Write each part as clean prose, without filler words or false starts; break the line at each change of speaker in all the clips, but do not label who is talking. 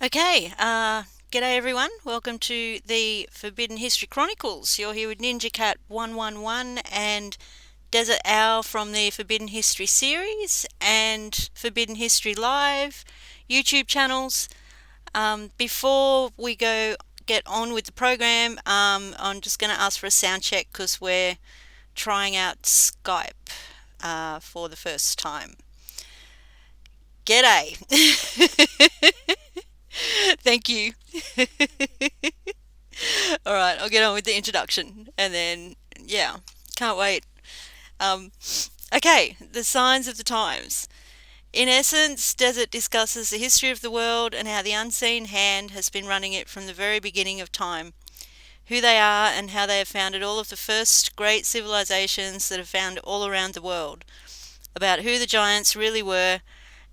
Okay, g'day everyone. Welcome to the Forbidden History Chronicles. You're here with NinjaCat 111 and Dezert-Owl from the Forbidden History series and Forbidden History Live YouTube channels. Before we get on with the program, I'm just going to ask for a sound check because we're trying out Skype for the first time. G'day. Thank you. All right, I'll get on with the introduction and then, yeah, can't wait. Okay, the signs of the times. In essence, Desert discusses the history of the world and how the unseen hand has been running it from the very beginning of time, who they are and how they have founded all of the first great civilizations that have found all around the world, about who the giants really were,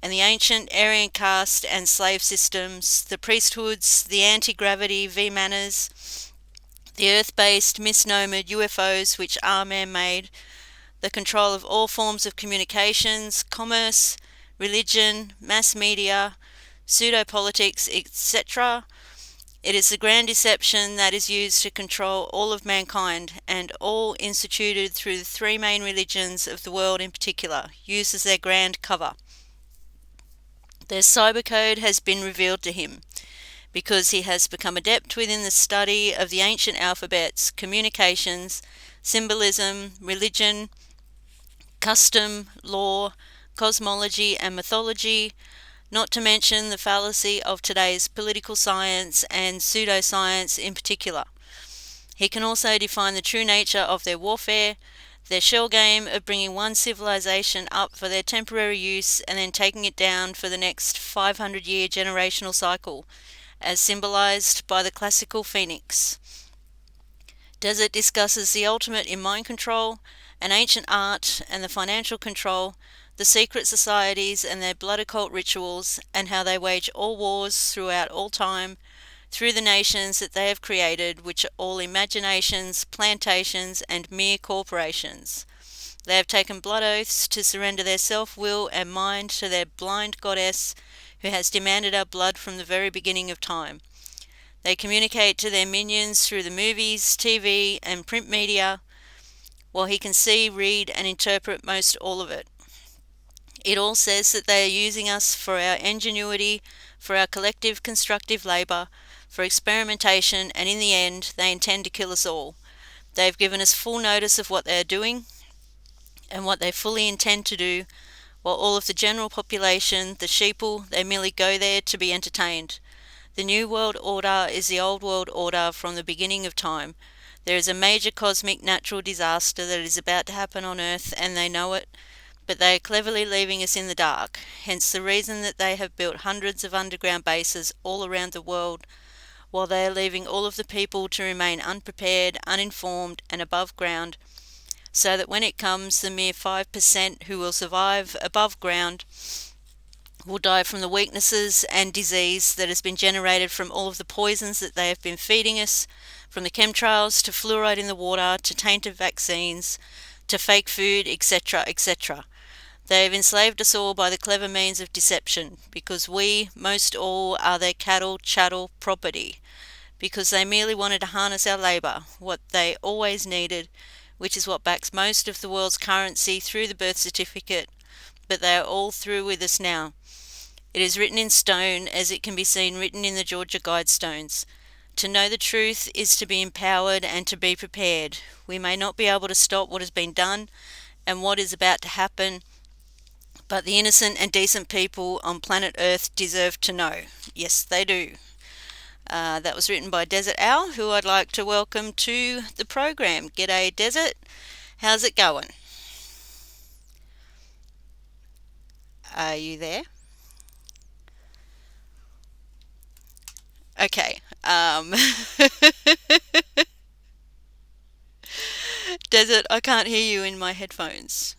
and the ancient Aryan caste and slave systems, the priesthoods, the anti-gravity V-manners, the earth-based misnomered UFOs which are man-made, the control of all forms of communications, commerce, religion, mass media, pseudo-politics, etc. It is the grand deception that is used to control all of mankind, and all instituted through the three main religions of the world in particular, used as their grand cover. Their cybercode has been revealed to him, because he has become adept within the study of the ancient alphabets, communications, symbolism, religion, custom, law, cosmology and mythology, not to mention the fallacy of today's political science and pseudoscience in particular. He can also define the true nature of their warfare, their shell game of bringing one civilization up for their temporary use and then taking it down for the next 500-year generational cycle, as symbolized by the classical phoenix. Desert discusses the ultimate in mind control, an ancient art and the financial control, the secret societies and their blood occult rituals, and how they wage all wars throughout all time, through the nations that they have created, which are all imaginations, plantations, and mere corporations. They have taken blood oaths to surrender their self-will and mind to their blind goddess, who has demanded our blood from the very beginning of time. They communicate to their minions through the movies, TV, and print media, while he can see, read, and interpret most all of it. It all says that they are using us for our ingenuity, for our collective constructive labour, for experimentation, and in the end, they intend to kill us all. They have given us full notice of what they are doing and what they fully intend to do, while all of the general population, the sheeple, they merely go there to be entertained. The New World Order is the Old World Order from the beginning of time. There is a major cosmic natural disaster that is about to happen on Earth, and they know it, but they are cleverly leaving us in the dark, hence the reason that they have built hundreds of underground bases all around the world, while they are leaving all of the people to remain unprepared, uninformed, and above ground, so that when it comes, the mere 5% who will survive above ground will die from the weaknesses and disease that has been generated from all of the poisons that they have been feeding us, from the chemtrails to fluoride in the water to tainted vaccines to fake food, etc., etc. They have enslaved us all by the clever means of deception, because we, most all, are their cattle, chattel, property, because they merely wanted to harness our labour, what they always needed, which is what backs most of the world's currency through the birth certificate, but they are all through with us now. It is written in stone, as it can be seen written in the Georgia Guidestones. To know the truth is to be empowered and to be prepared. We may not be able to stop what has been done and what is about to happen, but the innocent and decent people on planet Earth deserve to know. Yes, they do. That was written by Dezert-Owl, who I'd like to welcome to the program. G'day, Desert. How's it going? Are you there? Okay. Desert, I can't hear you in my headphones.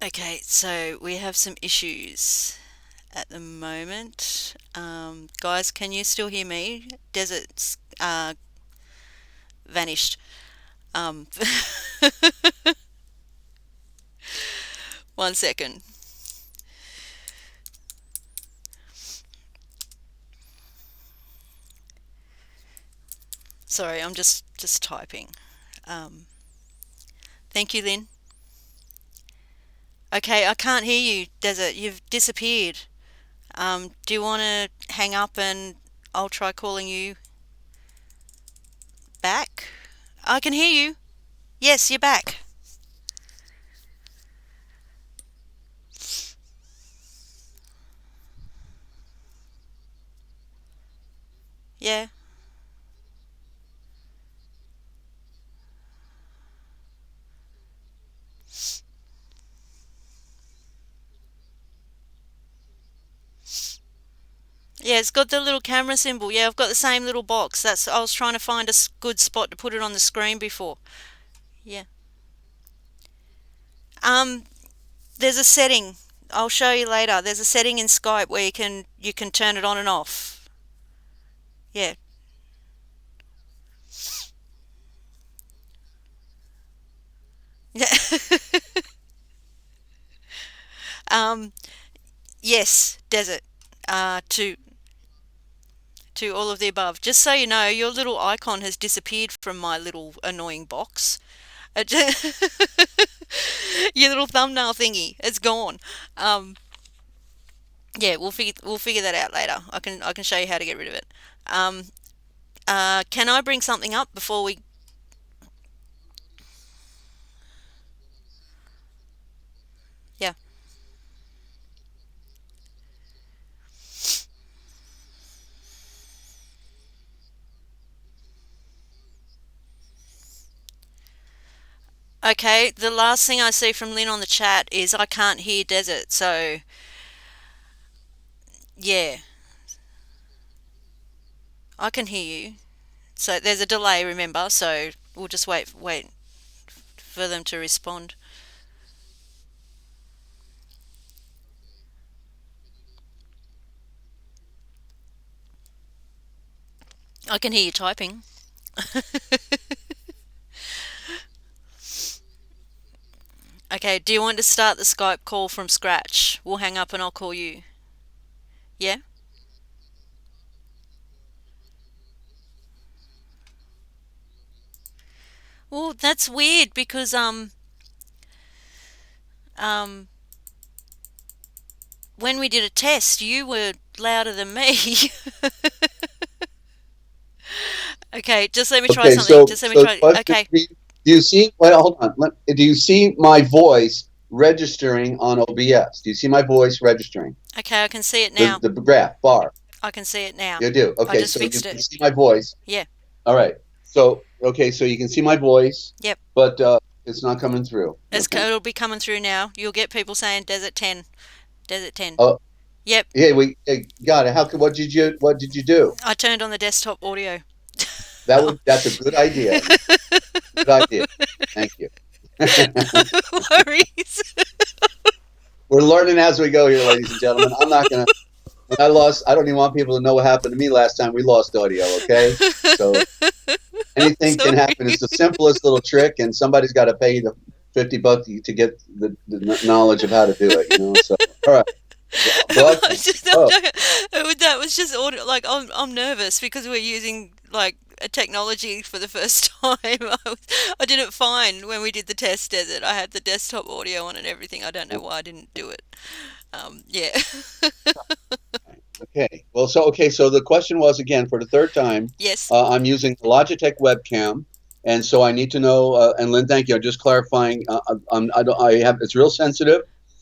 Okay, so we have some issues at the moment. Guys, can you still hear me? Desert's vanished. Um, 1 second. Sorry, I'm just typing. Um, Thank you, Lynn. Okay, I can't hear you, Desert. You've disappeared. Do you want to hang up and I'll try calling you back? I can hear you. Yes, you're back. Yeah. Yeah, it's got the little camera symbol. Yeah, I've got the same little box. I was trying to find a good spot to put it on the screen before. Yeah. Um, there's a setting. I'll show you later. There's a setting in Skype where you can turn it on and off. Yeah. Yeah. um, yes, Desert. To all of the above. Just so you know, your little icon has disappeared from my little annoying box. Your little thumbnail thingy, it's gone. Um, yeah, we'll figure that out later. I can show you how to get rid of it. Um, can I bring something up before we? Yeah. Okay. The last thing I see from Lynn on the chat is I can't hear Desert. So yeah, I can hear you. So there's a delay, remember. So we'll just wait for them to respond. I can hear you typing. Okay, do you want to start the Skype call from scratch? We'll hang up and I'll call you. Yeah? Well, that's weird because um when we did a test, you were louder than me. Okay, just let me try
Okay,
something.
so
Just let me
so the
try.
question,
Okay.
do you see? Wait, hold on. Do you see my voice registering on OBS? Do you see my voice registering?
Okay, I can see it
The
now.
the graph bar.
I can see it now.
You do.
I
Okay,
just
so you
fixed
can
it.
see my voice.
Yeah.
All right. So okay, so you can see my voice,
Yep.
but it's not coming through. Okay.
It'll be coming through now. You'll get people saying Desert 10. Desert 10.
Oh,
Yep.
yeah. Got it. What did you do?
I turned on the desktop audio.
That's a good idea. Good idea. Thank you.
No worries.
We're learning as we go here, ladies and gentlemen. I'm not gonna. When I lost, I don't even want people to know what happened to me last time we lost audio. Okay, so
I'm
anything can
sorry.
happen. It's the simplest little trick, and somebody's got to pay the $50 to get the knowledge of how to do it. So all right,
I
broadcast.
was just, I'm
Oh,
joking. That was just audio. Like I'm nervous because we're using like a technology for the first time. I didn't find when we did the test Desert. I had the desktop audio on and everything. I don't know why I didn't do it. Yeah.
okay. Well, so the question was again for the third time.
Yes.
I'm using the Logitech webcam, and so I need to know. And Lynn, thank you. I'm just clarifying. I don't. I have. It's real sensitive,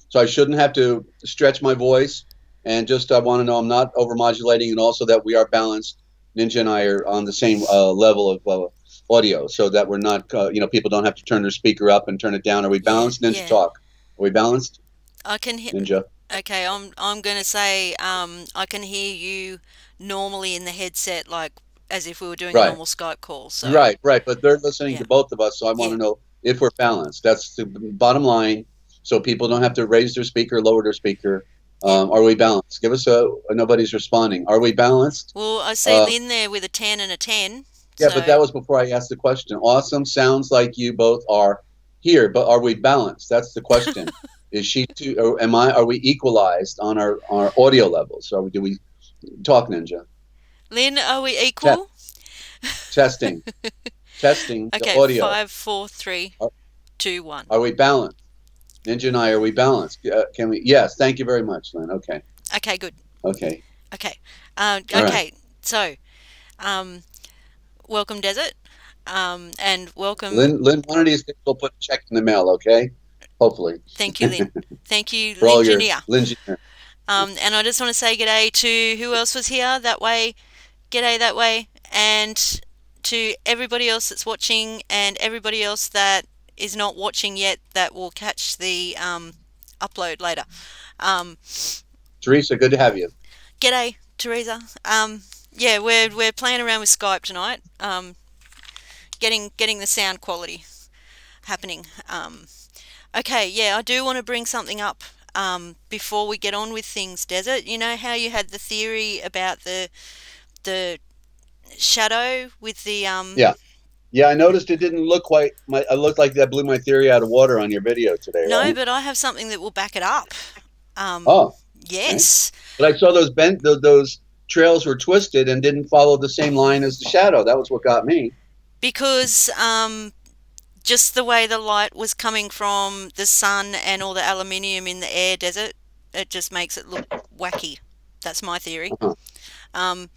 so I shouldn't have to stretch my voice. And just I want to know I'm not overmodulating, and also that we are balanced. Ninja and I are on the same level of audio, so that we're not. People don't have to turn their speaker up and turn it down. Are we
Yeah.
balanced? Ninja
Yeah.
talk. Are we balanced?
I can hear.
Ninja.
Okay. I'm gonna say I can hear you normally in the headset like as if we were doing a
Right.
normal Skype call. So
Right. But they're listening
yeah.
to both of us, so I want
Yeah.
to know if we're balanced. That's the bottom line. So people don't have to raise their speaker, lower their speaker.
Yep.
Are we balanced? Give us nobody's responding. Are we balanced?
Well, I see
Uh,
Lynn there with a 10 and a 10.
Yeah, but
So
that was before I asked the question. Awesome. Sounds like you both are here, but are we balanced? That's the question. Is she too, or am I, are we equalized on our audio levels? Do we talk ninja?
Lynn, are we
Test,
equal?
testing, testing the
Okay,
audio.
five, four, three,
Are,
two, one.
are we balanced? Ninja and I, are we balanced? Can we? Yes. Thank you very much, Lynn. Okay.
Okay, good.
Okay.
Okay.
All right.
Okay. So, um, welcome, Desert. And welcome.
Lynn, one of these days we'll put a check in the mail, okay? Hopefully.
Thank you, Lynn. Thank you,
For all your
Lingineer.
Lynn.
And I just want to say g'day to who else was here that way. G'day that way. And to everybody else that's watching and everybody else that is not watching yet that will catch the upload later.
Teresa, good to have you.
G'day, Teresa. Yeah, we're playing around with Skype tonight. Getting the sound quality happening. Okay, yeah, I do want to bring something up before we get on with things, Desert. You know how you had the theory about the shadow with the
Yeah. Yeah, I noticed it didn't look quite my I looked like that blew my theory out of water on your video today,
No,
right?
but I have something that will back it up. Um,
Oh, okay.
yes,
But I saw those trails were twisted and didn't follow the same line as the shadow. That was what got me.
because just the way the light was coming from the sun and all the aluminium in the air, Desert, it just makes it look wacky. That's my theory.
Uh-huh.
Um,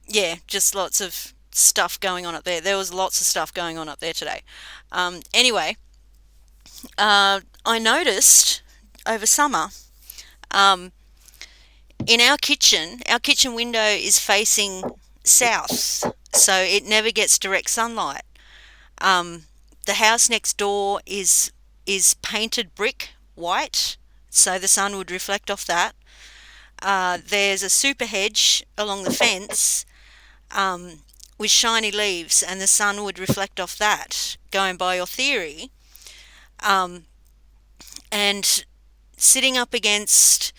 yeah, just lots of stuff going on up there. There was lots of stuff going on up there today. Anyway, I noticed over summer, um, in our kitchen window is facing south, so it never gets direct sunlight. Um, the house next door is painted brick white, so the sun would reflect off that. There's a super hedge along the fence with shiny leaves, and the sun would reflect off that, going by your theory. And sitting up against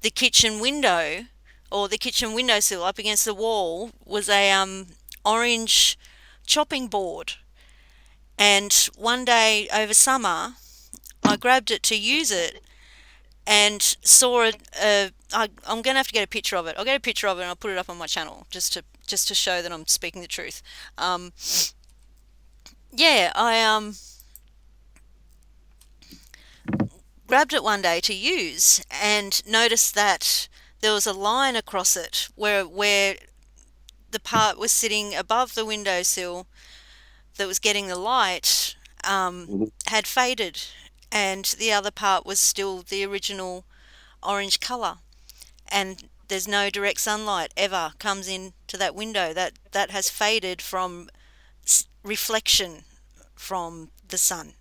the kitchen window, or the kitchen windowsill up against the wall, was a orange chopping board. And one day over summer, I grabbed it to use it and saw I'm going to have to get a picture of it. I'll get a picture of it and I'll put it up on my channel just to show that I'm speaking the truth. Yeah, I grabbed it one day to use and noticed that there was a line across it where the part was sitting above the windowsill that was getting the light
Mhm.
had faded, and the other part was still the original orange colour. And there's no direct sunlight ever comes into that window. That has faded from reflection from the sun.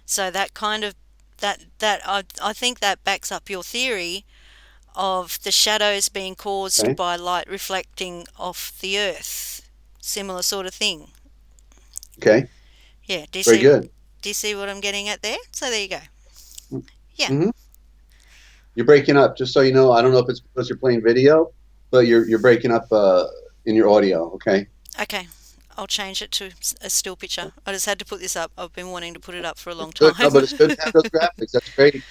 So that kind of I think that backs up your theory of the shadows being caused
Okay.
by light reflecting off the earth. Similar sort of thing.
Okay.
Yeah,
Very good.
do you see what I'm getting at there? So there you go. Yeah.
Mm-hmm. You're breaking up, just so you know. I don't know if it's because you're playing video, but you're breaking up in your audio, okay?
Okay. I'll change it to a still picture. I just had to put this up. I've been wanting to put it up for a long
It's good. No,
time.
but it's good to have those graphics. That's great.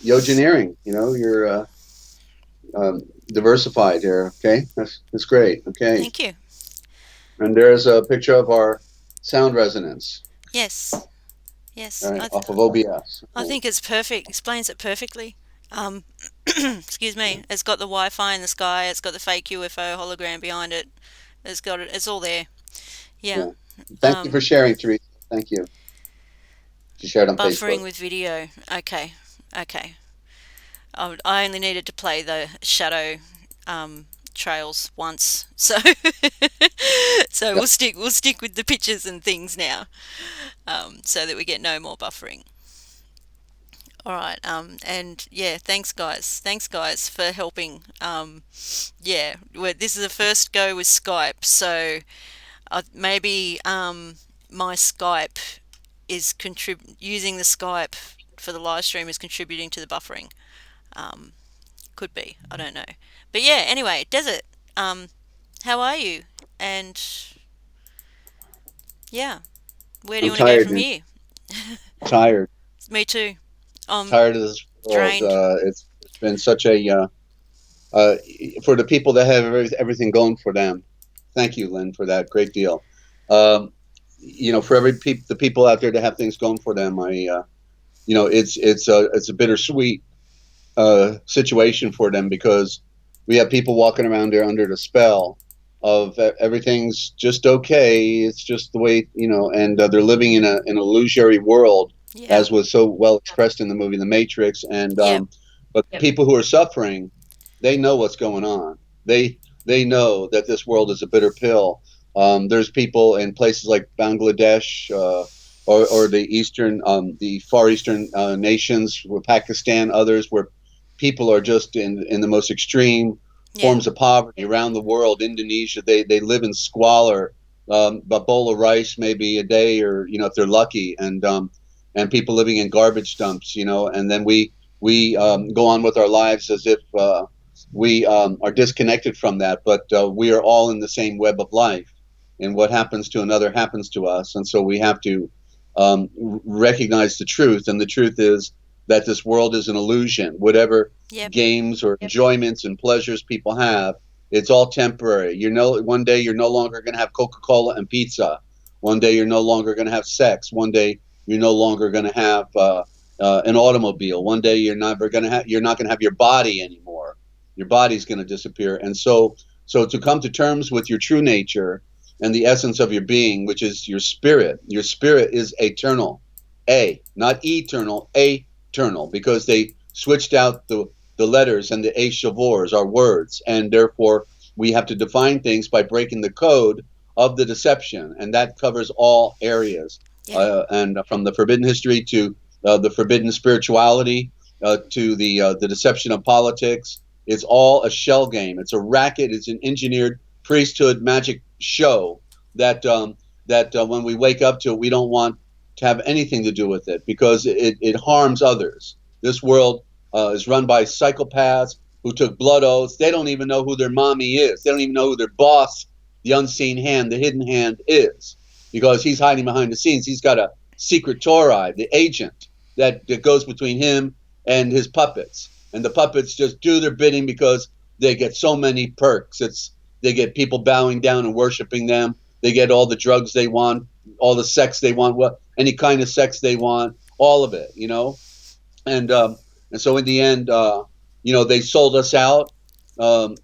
Yogeneering, you're diversified here, okay? That's great, okay?
Thank you.
And there's a picture of our sound resonance,
Yes. Yes.
right, off of OBS.
I think it's perfect. Explains it perfectly. Excuse me. It's got the Wi-Fi in the sky. It's got the fake UFO hologram behind it. It's got it. It's all there. Yeah.
Thank you for sharing, Teresa. Thank you. She shared on
Buffering
Facebook.
with video. Okay. Okay. I only needed to play the shadow trails once, so so
Yep.
we'll stick with the pictures and things now, so that we get no more buffering. All right, and yeah, thanks guys for helping. Yeah, this is the first go with Skype, so maybe my Skype is using the Skype for the live stream is contributing to the buffering. Could be, I don't know. But yeah, anyway, Desert, how are you? And Yeah. Where do you
I'm
want to go
tired,
from
and
here?
tired,
Me too. I'm
tired of this world.
drained.
It's been such a uh, for the people that have everything going for them. Thank you, Lynn, for that. Great deal. Um, for the people out there that have things going for them, it's a bittersweet situation for them, because we have people walking around there under the spell of everything's just okay. It's just the way, and they're living in an illusory world,
Yeah.
as was so well expressed in the movie The Matrix. And
Yep.
but people who are suffering, they know what's going on. They know that this world is a bitter pill. There's people in places like Bangladesh, or the far eastern nations, with Pakistan, others, where people are just in the most extreme
Yeah.
forms of poverty around the world. Indonesia, they live in squalor, a bowl of rice maybe a day, or if they're lucky, and people living in garbage dumps, and then we go on with our lives as if we are disconnected from that, but we are all in the same web of life, and what happens to another happens to us, and so we have to recognize the truth, and the truth is that this world is an illusion. Whatever
Yep.
games or enjoyments and pleasures people have, it's all temporary. One day you're no longer going to have Coca-Cola and pizza. One day you're no longer going to have sex. One day you're no longer going to have an automobile. One day you're not going to have your body anymore. Your body's going to disappear. And so to come to terms with your true nature and the essence of your being, which is your spirit. Your spirit is eternal. Not eternal, eternal, because they switched out the letters, and the a shavors are words, and therefore we have to define things by breaking the code of the deception, and that covers all areas,
Yeah.
and from the forbidden history to the forbidden spirituality, to the deception of politics. It's all a shell game. It's a racket. It's an engineered priesthood magic show that when we wake up to it, we don't want to have anything to do with it, because it harms others. This world is run by psychopaths who took blood oaths. They don't even know who their mommy is. They don't even know who their boss, the unseen hand, the hidden hand, is, because he's hiding behind the scenes. He's got a secret Torah, the agent that goes between him and his puppets. And the puppets just do their bidding because they get so many perks. They get people bowing down and worshiping them. They get all the drugs they want, all the sex they want, any kind of sex they want, all of it, and so in the end, they sold us out, and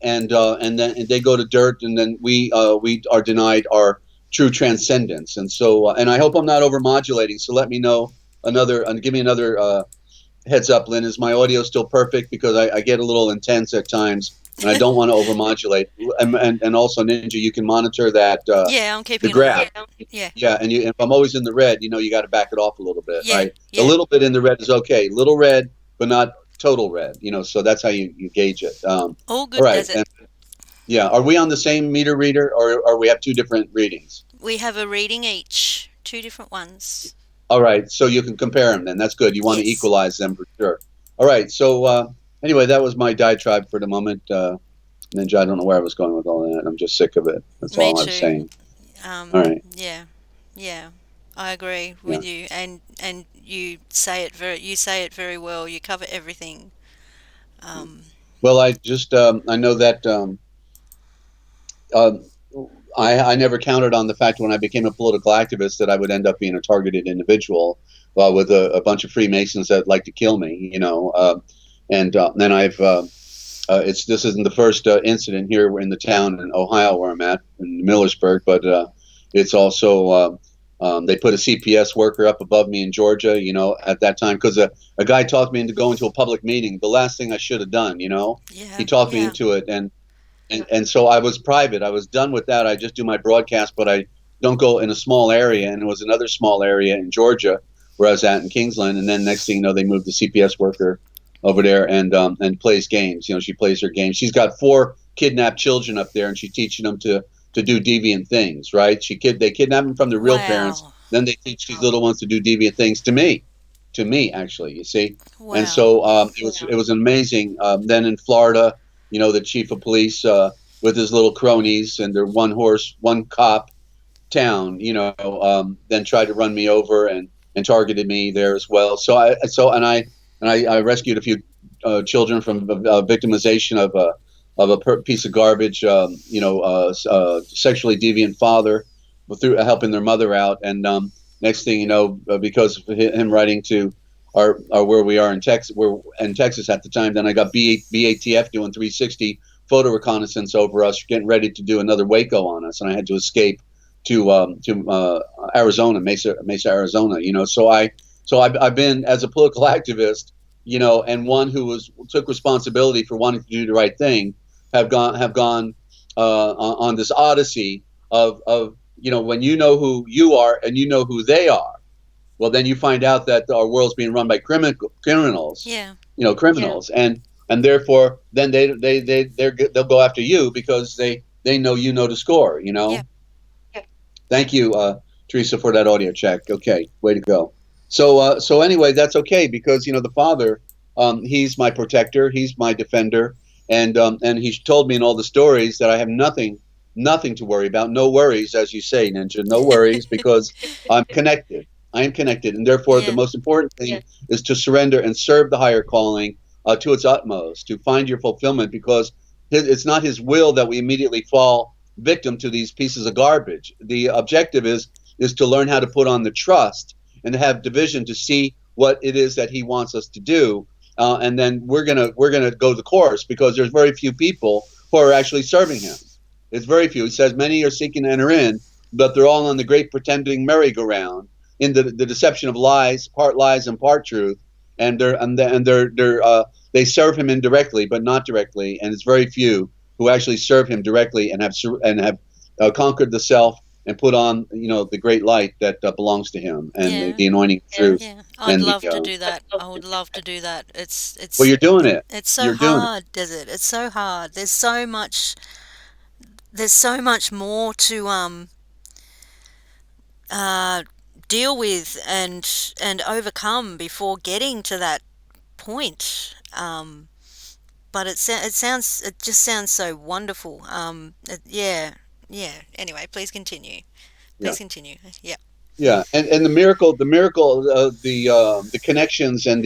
then they go to dirt, and then we are denied our true transcendence. And so, and I hope I'm not overmodulating. So let me know give me another heads up, Lynn. Is my audio still perfect? Because I get a little intense at times, and I don't want to overmodulate. And also, Ninja, you can monitor that
Yeah, I'm
the
keeping an eye.
graph.
Yeah.
Yeah, and if I'm always in the red, you got to back it off a little bit,
Yeah.
right? A
Yeah.
little bit in the red is okay. Little red, but not total red. So that's how you gauge it.
All
All
good,
right,
Desert.
and yeah, are we on the same meter reader, or we have two different readings?
We have a reading each, two different ones.
All right, so you can compare them then. That's good. You want to
Yes.
equalize them for sure. All right, so anyway, that was my diatribe for the moment. Ninja, I don't know where I was going with all that. I'm just sick of it. That's
Me
all I'm
too.
saying. All right,
Yeah. Yeah. I agree
yeah.
with you, and you say it very well. You cover everything. Um,
Well, I know that uh, I never counted on the fact when I became a political activist that I would end up being a targeted individual, with a bunch of Freemasons that like to kill me, and then this isn't the first incident here in the town in Ohio where I'm at, in Millersburg, but it's also they put a CPS worker up above me in Georgia, at that time, because a guy talked me into going to a public meeting. The last thing I should have done, he
yeah.
talked me
Yeah.
into it, and so I was private. I was done with that. I just do my broadcast, but I don't go in a small area. And it was another small area in Georgia where I was at in Kingsland. And then next thing you know, they moved the CPS worker over there and plays games. She plays her games. She's got 4 kidnapped children up there, and she's teaching them to do deviant things. Right? They kidnap them from the real parents.
Wow.
Then they teach these little ones to do deviant things to me actually. You see. And
Wow.
so it was amazing. Then in Florida, the chief of police with his little cronies and their one cop town, then tried to run me over and targeted me there as well. So I rescued a few children from victimization of a piece of garbage, sexually deviant father through helping their mother out. And next thing you know, because of him writing to our where we are in Texas, we're in Texas at the time, then I got BATF doing 360 photo reconnaissance over us, getting ready to do another Waco on us, and I had to escape to Arizona, Mesa, Arizona. I've been, as a political activist, and one who took responsibility for wanting to do the right thing, have gone on this odyssey of when you know who you are and you know who they are, well, then you find out that our world's being run by criminals,
Yeah.
criminals, and therefore then they'll go after you because they know the score.
Yeah.
Thank you, Teresa, for that audio check. Okay, way to go. So anyway, that's okay because the Father, he's my protector, he's my defender, and he told me in all the stories that I have nothing to worry about. No worries, as you say, Ninja. No worries because I'm connected. I am connected, and therefore the
Yeah.
most important thing is to surrender and serve the higher calling to its utmost, to find your fulfillment, because it's not his will that we immediately fall victim to these pieces of garbage. The objective is to learn how to put on the trust and to have division to see what it is that he wants us to do, and then we're gonna go the course because there's very few people who are actually serving him. It's very few. He says many are seeking to enter in, but they're all on the great pretending merry-go-round in the deception of lies and part truth, and they serve him indirectly but not directly, and it's very few who actually serve him directly and have conquered the self and put on the great light that belongs to him, and
Yeah.
the anointing of truth.
Yeah. I'd
And
love to do that. I would love to do that.
well, you're doing it.
It's so
You're doing it.
hard, Desert. It's so hard. There's so much more to uh deal with and overcome before getting to that point. But it just sounds so wonderful. Yeah. Yeah. Anyway, please continue.
Yeah.
Please continue. Yeah.
Yeah, and the miracle, the connections and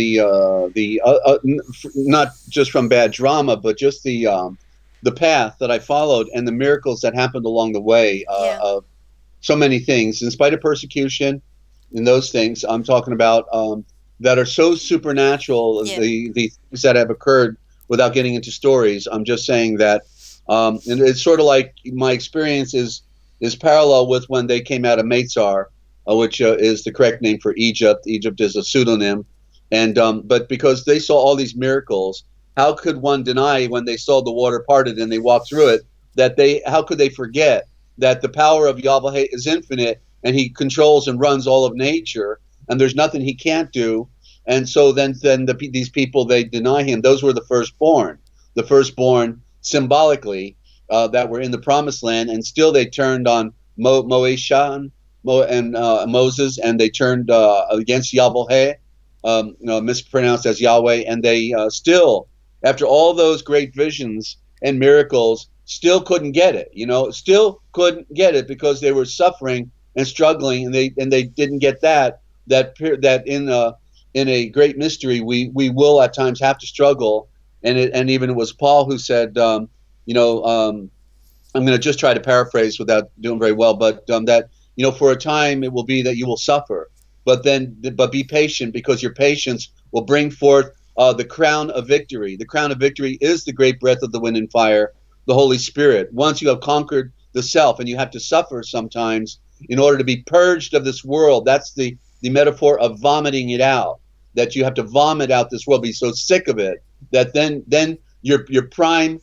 not just from bad drama, but just the path that I followed and the miracles that happened along the way,
Yeah.
of so many things, in spite of persecution, and those things I'm talking about, that are so supernatural.
Yeah.
The things that have occurred without getting into stories. I'm just saying that, and it's sort of like my experience is parallel with when they came out of Meitzar, which is the correct name for Egypt. Egypt is a pseudonym, and but because they saw all these miracles, how could one deny when they saw the water parted and they walked through it that how could they forget that the power of Yahweh is infinite and he controls and runs all of nature and there's nothing he can't do. And so then these people, they deny him. Those were the firstborn symbolically, that were in the promised land, and still they turned on Moeshan and Moses, and they turned against Yahweh, mispronounced as Yahweh, and they still, after all those great visions and miracles, still couldn't get it. Still couldn't get it because they were suffering and struggling, and they didn't get that in a great mystery we will at times have to struggle, and even it was Paul who said, I'm going to just try to paraphrase without doing very well, but that for a time it will be that you will suffer, but be patient, because your patience will bring forth the crown of victory. The crown of victory is the great breath of the wind and fire, the Holy Spirit. Once you have conquered the self, and you have to suffer sometimes in order to be purged of this world. That's the metaphor of vomiting it out. That you have to vomit out this world, be so sick of it that then your prime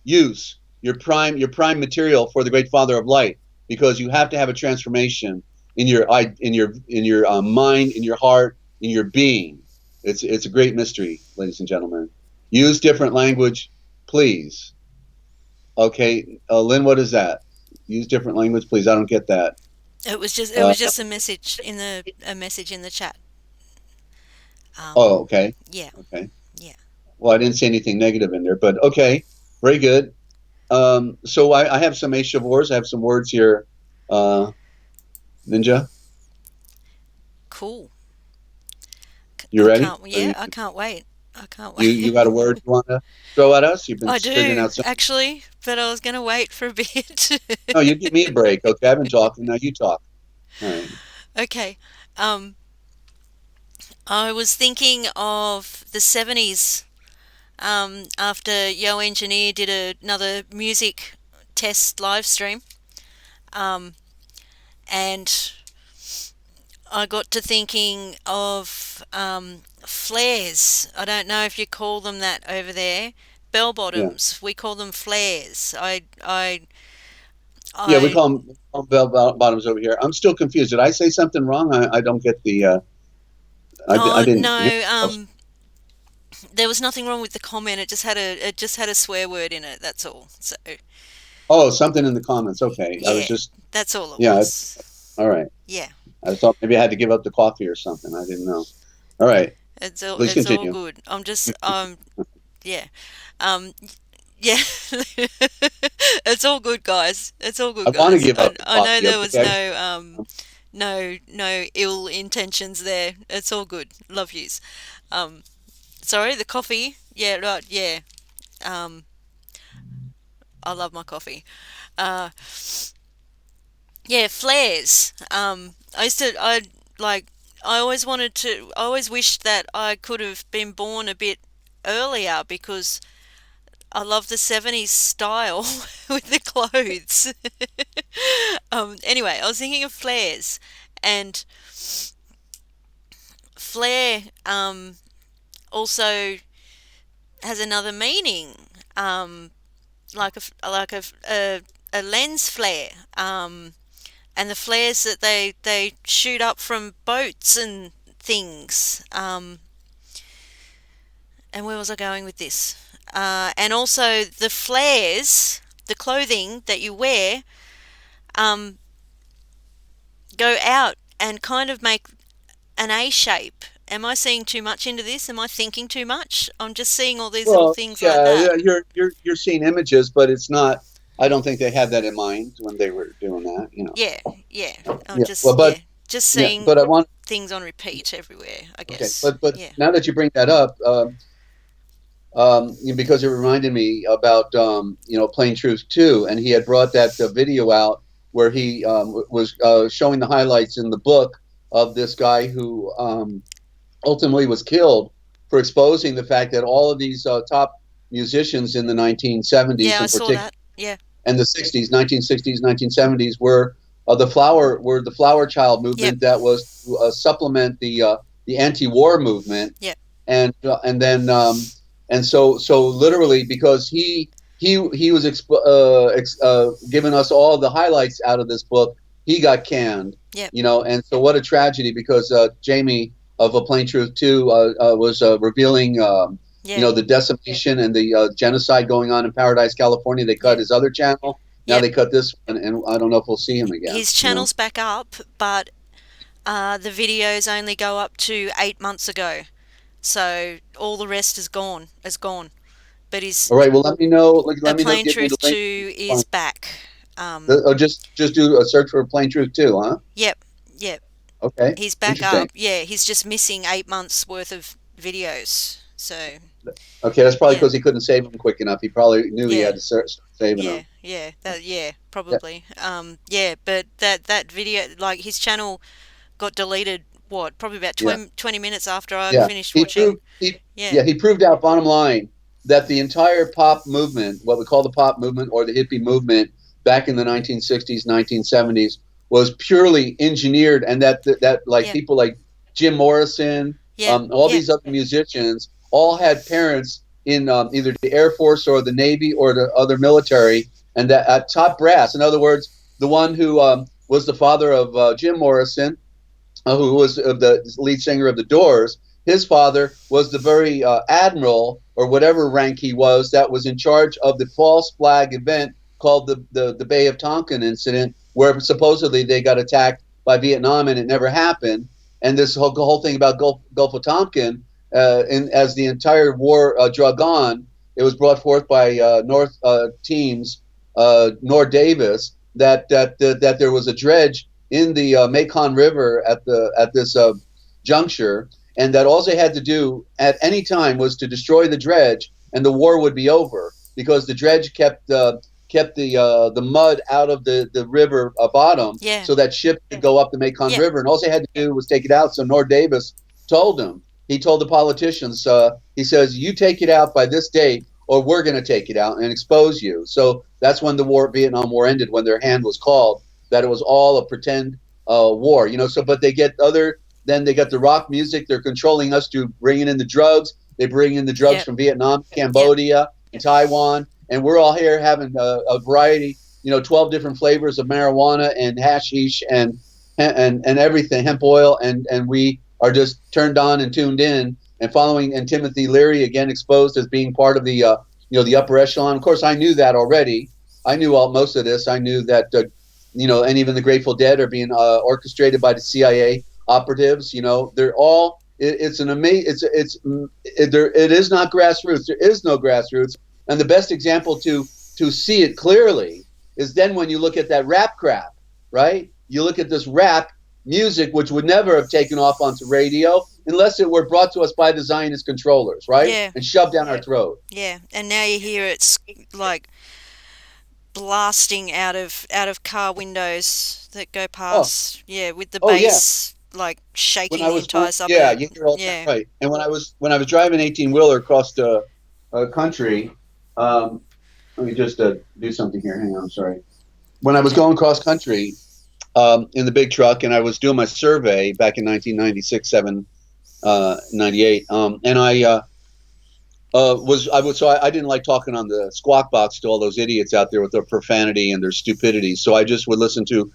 use, your prime material for the great Father of Light, because you have to have a transformation in your mind, in your heart, in your being. It's a great mystery, ladies and gentlemen. Use different language, please. Okay, Lynn, what is that? Use different language, please. I don't get that.
It was just a message in the chat.
Oh, okay,
Yeah.
okay.
Yeah.
Well, I didn't see anything negative in there, but okay, very good. So I have some Aishavors. I have some words here. Ninja,
Cool.
you ready?
I can't wait. I can't
You got a
wait.
word you want to throw at us? You've been
I
figuring
do,
out something.
actually, but I was going to wait for a bit.
No, you give me a break. Okay, I've been talking. Now you talk. All right.
Okay. Um, I was thinking of the 70s, after Yo Engineer did another music test live stream. Um, and I got to thinking of flares. I don't know if you call them that over there. Bell
Yeah.
bottoms. We call them flares.
Yeah, we
I,
call them bell bottoms over here. I'm still confused. Did I say something wrong? I don't get the. I
oh
didn't hear.
no, there was nothing wrong with the comment. It just had a swear word in it. That's all. So
Oh, something in the comments. Okay, I was
yeah,
just.
that's all it
Yeah.
was.
All right.
Yeah,
I thought maybe I had to give up the coffee or something. I didn't know. All right. Please
it's all
continue.
good. I'm just yeah. Um, Yeah, it's all good, guys. It's all
I
good,
want to
guys.
give up the
I know
coffee.
there was
Okay.
no ill intentions there. It's all good. Love yous. Um, sorry, the coffee. Yeah, right. Yeah. Um, I love my coffee. Uh, yeah, flares. Like. I always wanted to. I always wished that I could have been born a bit earlier because I love the 70s style with the clothes. Anyway, I was thinking of flares, and flare also has another meaning, um, like a lens flare, and the flares that they shoot up from boats and things. And where was I going with this? And also the flares, the clothing that you wear, um, go out and kind of make an A shape. Am I seeing too much into this? Am I thinking too much? I'm just seeing all these little
Well,
things like
yeah,
that.
yeah, you're seeing images, but it's not. I don't think they had that in mind when they were doing that.
Yeah, yeah. I'm
Yeah. Well, but
just
yeah,
seeing
but I want.
things on repeat everywhere, I
Okay,
guess.
but
Yeah.
now that you bring that up, because it reminded me about Plain Truth 2, and he had brought that video out where he was showing the highlights in the book of this guy who ultimately was killed for exposing the fact that all of these top musicians in the 1970s
Yeah, I
in
saw
particular
that. Yeah.
and the 60s, 1960s, 1970s were the flower child
Yep.
movement that was to supplement the anti-war movement,
Yep.
and then and so literally because he was giving us all the highlights out of this book, he got canned,
Yep.
and so what a tragedy because Jamie of A Plain Truth 2 was revealing
Yeah.
the decimation and the genocide going on in Paradise, California. They cut
Yeah.
his other channel. Now
Yep.
they cut this one, and I don't know if we'll see him again.
His channel's back up, but the videos only go up to 8 months ago. So all the rest is gone. Is gone. But his
All right. Well, let me know.
A
Let me know.
Plain
Give me the
Truth
link.
2 is back.
Or just do a search for Plain Truth 2, huh?
Yep. Yep.
Okay.
He's back
Interesting.
up. Yeah, he's just missing 8 months worth of videos. So
Okay, that's probably
yeah.
because he couldn't save them quick enough. He probably knew he
Yeah.
had to start saving
Yeah,
them.
yeah,
Yeah.
probably. Yeah, but that video, like his channel got deleted, what, probably about
Yeah.
20 minutes after I
Yeah.
finished
He
watching.
proved he
Yeah,
yeah, he proved out bottom line that the entire pop movement, what we call the pop movement or the hippie movement back in the 1960s, 1970s was purely engineered, and that like
yeah,
people like Jim Morrison,
yeah,
all
yeah,
these other musicians all had parents in either the Air Force or the Navy or the other military, and that at top brass. In other words, the one who was the father of Jim Morrison, who was the lead singer of the Doors, his father was the very admiral or whatever rank he was that was in charge of the false flag event called the Bay of Tonkin incident, where supposedly they got attacked by Vietnam and it never happened. And this whole thing about Gulf of Tonkin, as the entire war drug on, it was brought forth by North Davis, that there was a dredge in the Mekong River at this juncture, and that all they had to do at any time was to destroy the dredge, and the war would be over because the dredge kept the mud out of the river bottom,
Yeah.
so that ships could go up the Mekong
Yeah.
River, and all they had to do was take it out. So Nord Davis told him, he told the politicians, he says, "You take it out by this date, or we're going to take it out and expose you." So that's when the Vietnam War ended, when their hand was called. That it was all a pretend war, you know. So, but then they got the rock music. They're controlling us to bringing in the drugs. They bring in the drugs from Vietnam, Cambodia, and Taiwan, and we're all here having a variety, 12 different flavors of marijuana and hashish and everything, hemp oil, and we are just turned on and tuned in and following. And Timothy Leary, again, exposed as being part of the the upper echelon. Of course, I knew that already. I knew most of this. I knew that and even the Grateful Dead are being orchestrated by the CIA operatives. They're all. It's an amazing. It is not grassroots. There is no grassroots. And the best example to see it clearly is then when you look at that rap crap, right? You look at this rap music, which would never have taken off onto radio unless it were brought to us by the Zionist controllers, right?
Yeah.
And shoved down our throat.
Yeah. And now you hear it's like blasting out of car windows that go
Oh,
past. Yeah, with the
oh yeah.
bass like
When
shaking
I
the
was
entire
yeah,
suburb.
you hear all that,
Yeah.
right? And when I was driving 18-wheeler across the country, let me just do something here. Hang on, I'm sorry. When I was going cross country in the big truck, and I was doing my survey back in 1996, 7, 98, and I didn't like talking on the squawk box to all those idiots out there with their profanity and their stupidity. So I just would listen to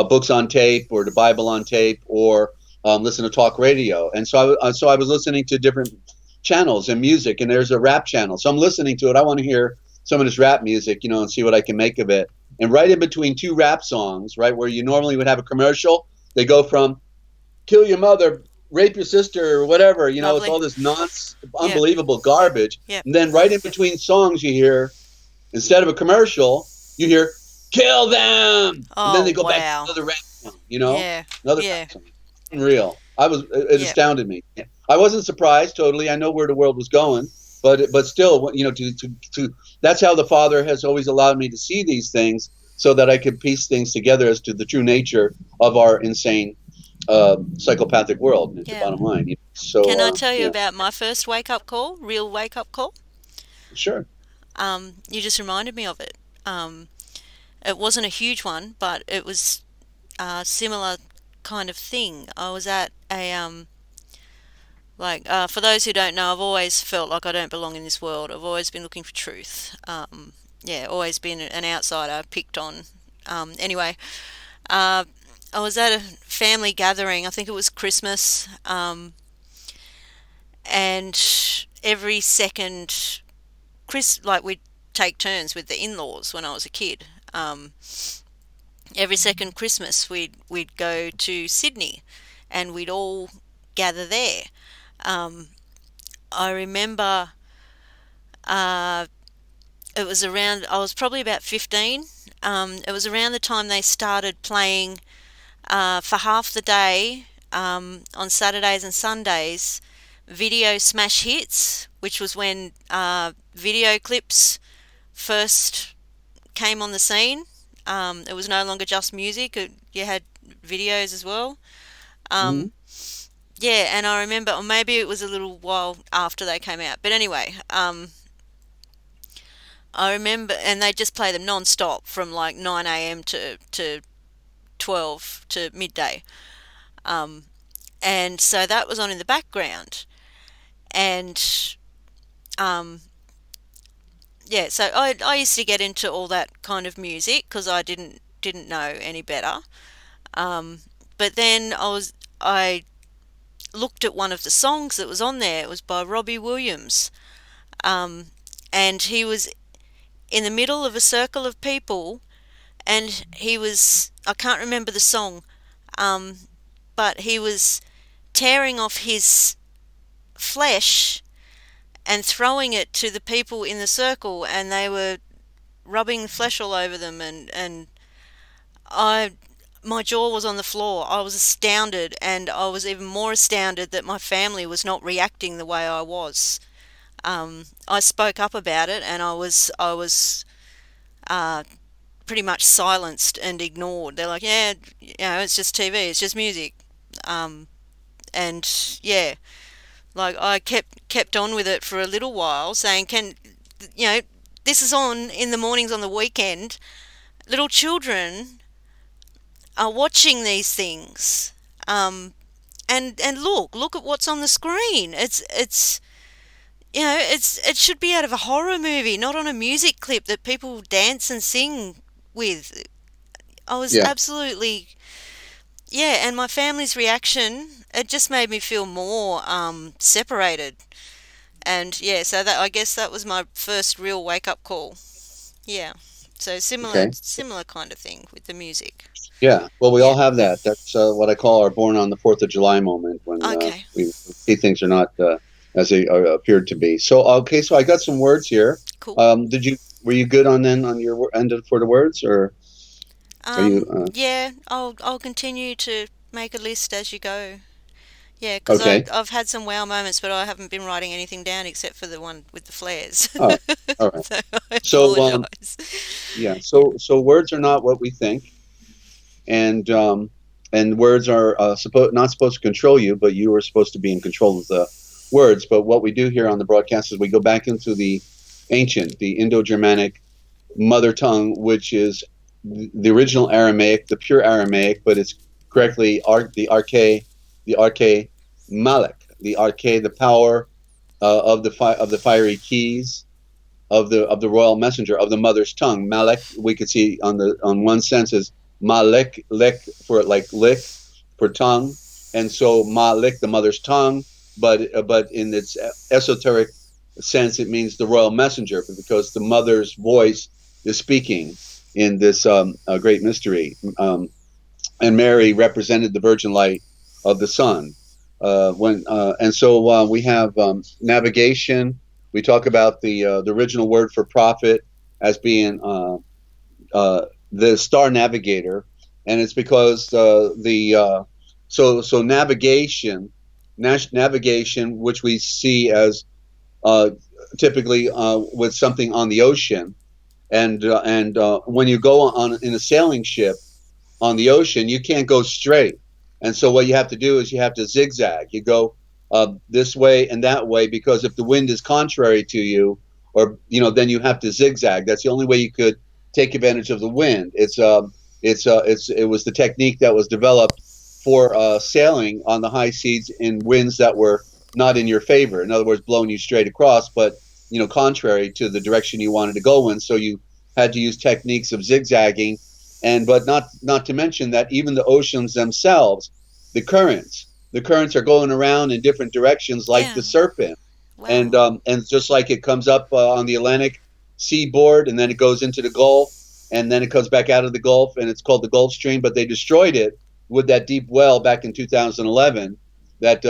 books on tape or the Bible on tape or listen to talk radio. And so I was listening to different channels and music, and there's a rap channel. So I'm listening to it. I want to hear some of this rap music, and see what I can make of it. And right in between two rap songs, right where you normally would have a commercial, they go from "kill your mother," "rape your sister," or whatever. It's
Lovely.
all this nonsense,
Yep.
unbelievable garbage.
Yep.
And then right in between songs, you hear, instead of a commercial, you hear "kill them," and then
Oh
they go back to
wow.
another rap song.
Yeah.
Another
Yeah.
rap song. Unreal. It
Yeah.
astounded me. I wasn't surprised totally. I know where the world was going, but still, to that's how the Father has always allowed me to see these things, so that I could piece things together as to the true nature of our insane psychopathic world. Is the
Yeah.
bottom line. So
Can I tell you
yeah,
about my first wake up call? Real wake up call?
sure.
You just reminded me of it. It wasn't a huge one, but it was a similar kind of thing. I was at a for those who don't know, I've always felt like I don't belong in this world. I've always been looking for truth. Yeah, always been an outsider, picked on. Anyway, uh, I was at a family gathering. I think it was Christmas, and every second we'd take turns with the in-laws when I was a kid. Every second Christmas we'd go to Sydney, and we'd all gather there. Um, I remember it was around, I was probably about 15. It was around the time they started playing for half the day on Saturdays and Sundays video smash hits, which was when video clips first came on the scene. It was no longer just music, you had videos as well.
Hmm.
Um, yeah, and I remember, or maybe it was a little while after they came out, but anyway, I remember, and they just play them non-stop from like 9 a.m. to 12 to midday. Um, and so that was on in the background. And um, yeah, so I used to get into all that kind of music because I didn't know any better. Um, but then I looked at one of the songs that was on there. It was by Robbie Williams, um, and he was in the middle of a circle of people, and I can't remember the song, um, but he was tearing off his flesh and throwing it to the people in the circle, and they were rubbing flesh all over them, and I my jaw was on the floor. I was astounded, and I was even more astounded that my family was not reacting the way I was. I spoke up about it, and I was uh, pretty much silenced and ignored. They're like, yeah, it's just TV, it's just music, um, and yeah, like I kept on with it for a little while, saying, can you know, this is on in the mornings on the weekend. Little children are watching these things. And look at what's on the screen. It's it should be out of a horror movie, not on a music clip that people dance and sing with. I was
Yeah.
absolutely, yeah, and my family's reaction, it just made me feel more separated. And yeah, so that, I guess that was my first real wake up call. Yeah. So
Okay.
similar kind of thing with the music.
Yeah. Well, we
Yeah.
all have that. That's what I call our born on the 4th of July moment when
Okay.
we see things are not as they appeared to be. So, okay. So I got some words here.
Cool.
Were you good on your end for the words, or are you,
Yeah, I'll continue to make a list as you go. Yeah, because
okay?
I've had some wow moments, but I haven't been writing anything down except for the one with the flares.
Oh, all right.
So I
So,
apologise.
yeah. So words are not what we think, and words are not supposed to control you, but you are supposed to be in control of the words. But what we do here on the broadcast is we go back into the ancient, the Indo-Germanic mother tongue, which is the original Aramaic, the pure Aramaic, but it's correctly the arche Malek, the arche, the power of the fiery keys of the royal messenger of the mother's tongue. Malek, we could see on one sense is Malek, lek for like lick for tongue, and so Malek, the mother's tongue, but in its esoteric sense, it means the royal messenger because the mother's voice is speaking in this great mystery. And Mary represented the virgin light of the sun. We have navigation. We talk about the original word for prophet as being the star navigator, and it's because navigation, navigation, which we see as uh, typically with something on the ocean, and when you go on in a sailing ship on the ocean, you can't go straight. And so what you have to do is you have to zigzag. You go this way and that way because if the wind is contrary to you, or then you have to zigzag. That's the only way you could take advantage of the wind. It was the technique that was developed for sailing on the high seas in winds that were not in your favor. In other words, blowing you straight across, but contrary to the direction you wanted to go in. So you had to use techniques of zigzagging, but not to mention that even the oceans themselves, the currents are going around in different directions like
Yeah.
the serpent,
Wow.
and just like it comes up on the Atlantic seaboard and then it goes into the Gulf and then it comes back out of the Gulf and it's called the Gulf Stream. But they destroyed it with that deep well back in 2011. That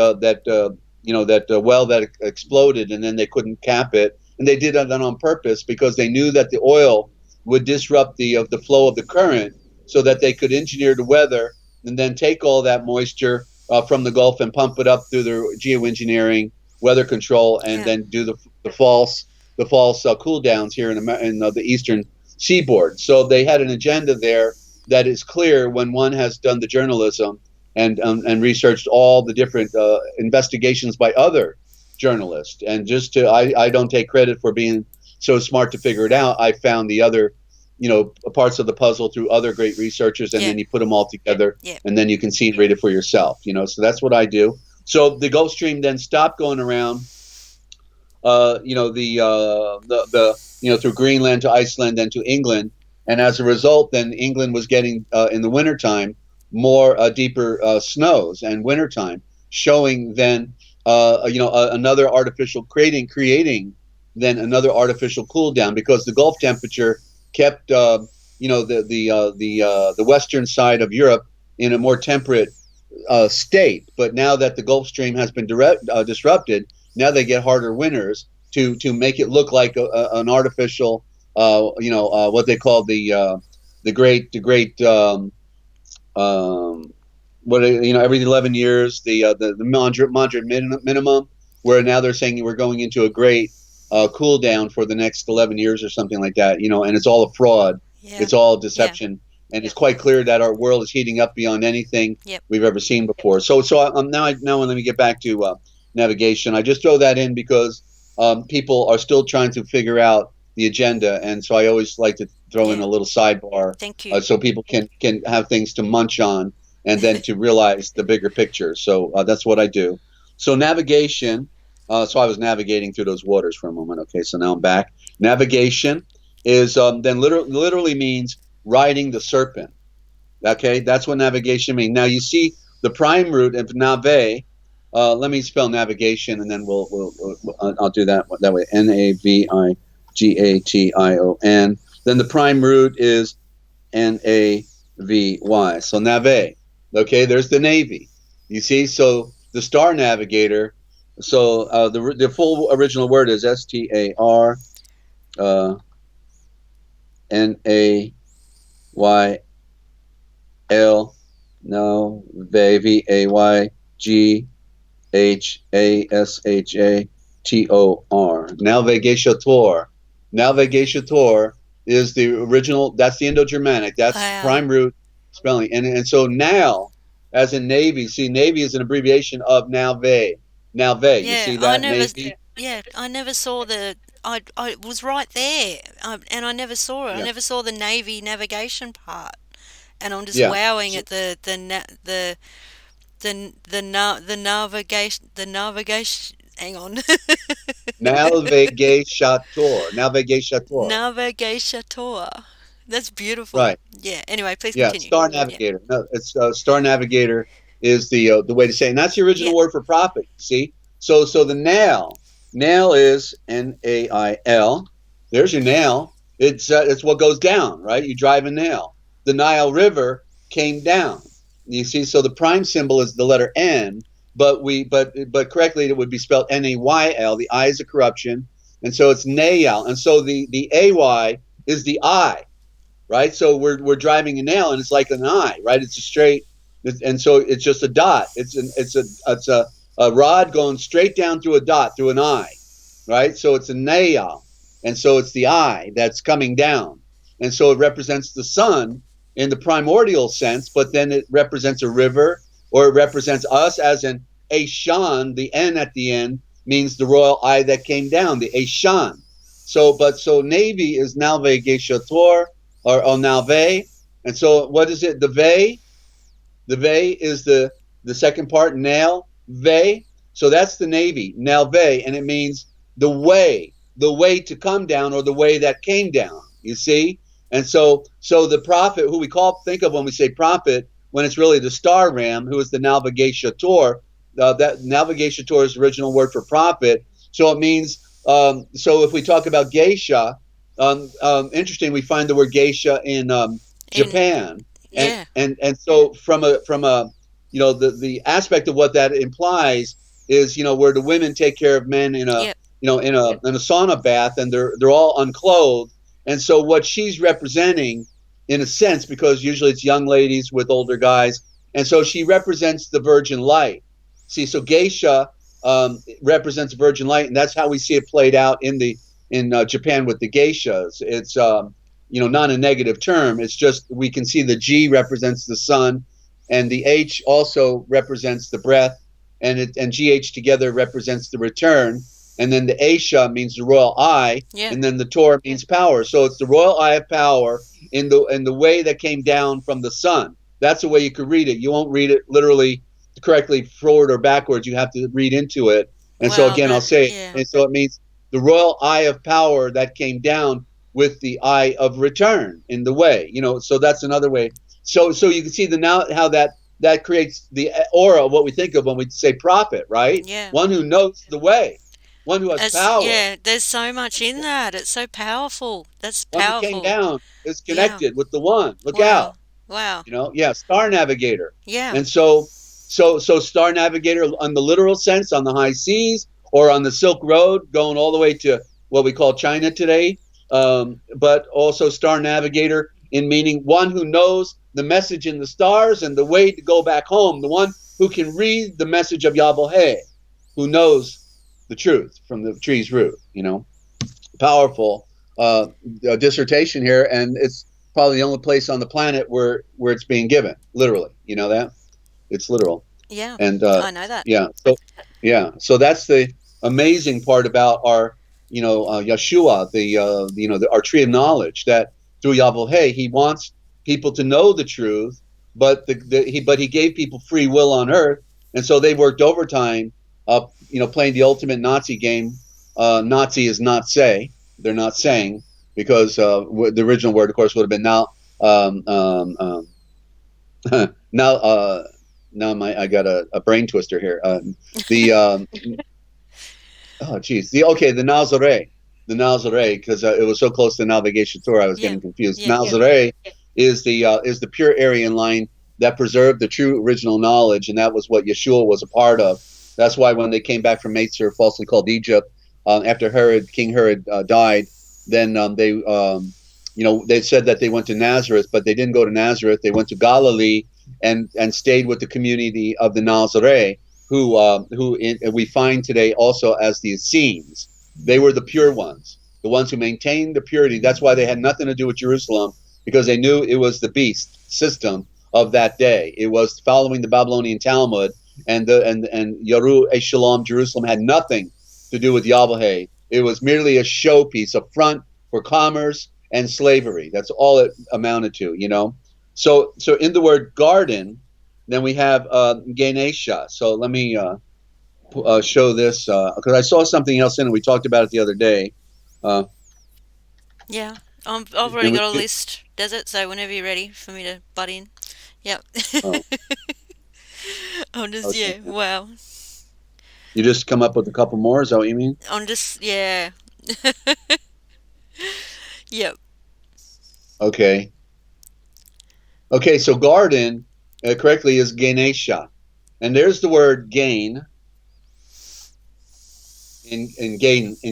well that exploded and then they couldn't cap it, and they did that on purpose because they knew that the oil would disrupt the flow of the current, so that they could engineer the weather and then take all that moisture from the Gulf and pump it up through their geoengineering, weather control, and
Yeah.
then do the false cool downs here in the eastern seaboard. So they had an agenda there that is clear when one has done the journalism and researched all the different investigations by other journalists. And I don't take credit for being so smart to figure it out. I found the other, parts of the puzzle through other great researchers, and
Yeah.
then you put them all together,
Yeah.
and then you can see and read it for yourself. So that's what I do. So the Gulf Stream then stopped going around, through Greenland to Iceland and to England, and as a result, then England was getting in the wintertime more deeper snows and wintertime, showing then another artificial creating then another artificial cool down because the Gulf temperature kept the western side of Europe in a more temperate state. But now that the Gulf Stream has been disrupted, now they get harder winters to make it look like an artificial, what they call the great um, every 11 years, the moderate minimum, where now they're saying we're going into a great cool down for the next 11 years or something like that, and it's all a fraud.
Yeah.
It's all
Yeah.
deception. And it's quite clear that our world is heating up beyond anything
Yep.
we've ever seen before. Now let me get back to navigation. I just throw that in because people are still trying to figure out the agenda, and so I always like to throw in
Yeah.
a little sidebar
Thank you.
so people can have things to munch on and then to realize the bigger picture. So that's what I do. So navigation. So I was navigating through those waters for a moment. Okay, so now I'm back. Navigation is then literally means riding the serpent. Okay, that's what navigation means. Now you see the prime root of nave. Let me spell navigation, and then I'll do that way. Navigation. Then the prime root is Navy. So nave. Okay, there's the Navy. You see, so the Star Navigator. So the full original word is STAR NAYL. No, VAYGHASHATOR. Navigator. Navigator is the original. That's the Indo-Germanic. That's
Wow.
prime root spelling. And so now, as in Navy, see, Navy is an abbreviation of Nave. Nave. You
Yeah.
see that Navy?
Yeah. I never saw the. I was right there, and I never saw it. I
Yeah.
never saw the Navy navigation part, and I'm just
Yeah.
wowing
So
at the navigation. Hang on.
navigator. Navigator.
Navigator. That's beautiful.
Right.
Yeah. Anyway, please
Yeah,
continue.
Star
Yeah.
Navigator. No, it's Star Navigator is the way to say it. And that's the
Yeah.
original word for prophet. See, so the nail is Nail. There's your nail. It's what goes down, right? You drive a nail. The Nile River came down. You see, so the prime symbol is the letter N, but correctly it would be spelled Nayl. The I is a corruption, and so it's Nail. And so the AY is the I, right? So we're driving a nail, and it's like an eye, right? It's a straight, and so it's just a dot. It's a rod going straight down through a dot through an eye, right? So it's a nail, and so it's the eye that's coming down, and so it represents the sun in the primordial sense, but then it represents a river, or it represents us as an Ashan. The N at the end means the royal eye that came down, the Ashan. So Navy is navigator or nave. And so what is it? The ve is the second part, nail, ve. So that's the Navy, nalve, and it means the way to come down, or the way that came down. You see? And so the prophet, who we think of when we say prophet, when it's really the star ram, who is the navigator. That navigator is the original word for prophet. So it means, so if we talk about geisha, interesting, we find the word geisha in
In
Japan, and
yeah.
and so from a the aspect of what that implies is where the women take care of men in a
Yep.
in a sauna bath, and they're all unclothed, and so what she's representing, in a sense, because usually it's young ladies with older guys, and so she represents the virgin light. See, so geisha represents virgin light, and that's how we see it played out in Japan with the geishas. It's not a negative term. It's just we can see the G represents the sun, and the H also represents the breath, and GH together represents the return, and then the Aisha means the royal eye,
Yeah.
and then the Tor means power. So it's the royal eye of power in the way that came down from the sun. That's the way you could read it. You won't read it literally correctly forward or backwards. You have to read into it. And so
Wow.
again, I'll
That.
say it.
Yeah.
And so it means the royal eye of power that came down with the eye of return in the way. So that's another way. So you can see now how that creates the aura of what we think of when we say prophet, right?
Yeah.
One who knows the way, one who has power,
Yeah. There's so much in that. It's so powerful. That's
one who came
powerful.
down is
Yeah.
connected with the one. Look
Wow.
out.
Wow.
Yeah, star navigator.
Yeah.
And so star navigator on the literal sense, on the high seas, or on the Silk Road going all the way to what we call China today, but also star navigator in meaning one who knows the message in the stars and the way to go back home, the one who can read the message of Yahweh, who knows the truth from the tree's root. Powerful dissertation here, and it's probably the only place on the planet where it's being given, literally. You know that? It's literal.
Yeah,
And
I know that.
so that's the amazing part about our Yeshua, our tree of knowledge, that through Yahweh he wants people to know the truth, but he gave people free will on earth, and so they worked overtime, playing the ultimate Nazi game. Nazi is not say, they're not saying, because the original word, of course, would have been now. Now I got a brain twister here. The Nazare, because it was so close to the Navigation Tour, I was getting confused. Nazare is the pure Aryan line that preserved the true original knowledge, and that was what Yeshua was a part of. That's why when they came back from Macer, falsely called Egypt, after King Herod died, then they said that they went to Nazareth, but they didn't go to Nazareth. They went to Galilee and stayed with the community of the Nazare, who we find today also as the Essenes. They were the pure ones, the ones who maintained the purity. That's why they had nothing to do with Jerusalem, because they knew it was the beast system of that day. It was following the Babylonian Talmud, and Yeru Shalom, Jerusalem, had nothing to do with Yahweh. It was merely a showpiece, a front for commerce and slavery. That's all it amounted to, So in the word garden, then we have Ganesha. So let me show this, because I saw something else in it. We talked about it the other day.
Yeah, I've already got a list, Desert, so whenever you're ready for me to butt in. Yep.
Oh.
I'm just, okay. Wow.
You just come up with a couple more, is that what you mean?
I'm just, yeah. Yep.
Okay, so garden correctly is Ganesha. And there's the word gain in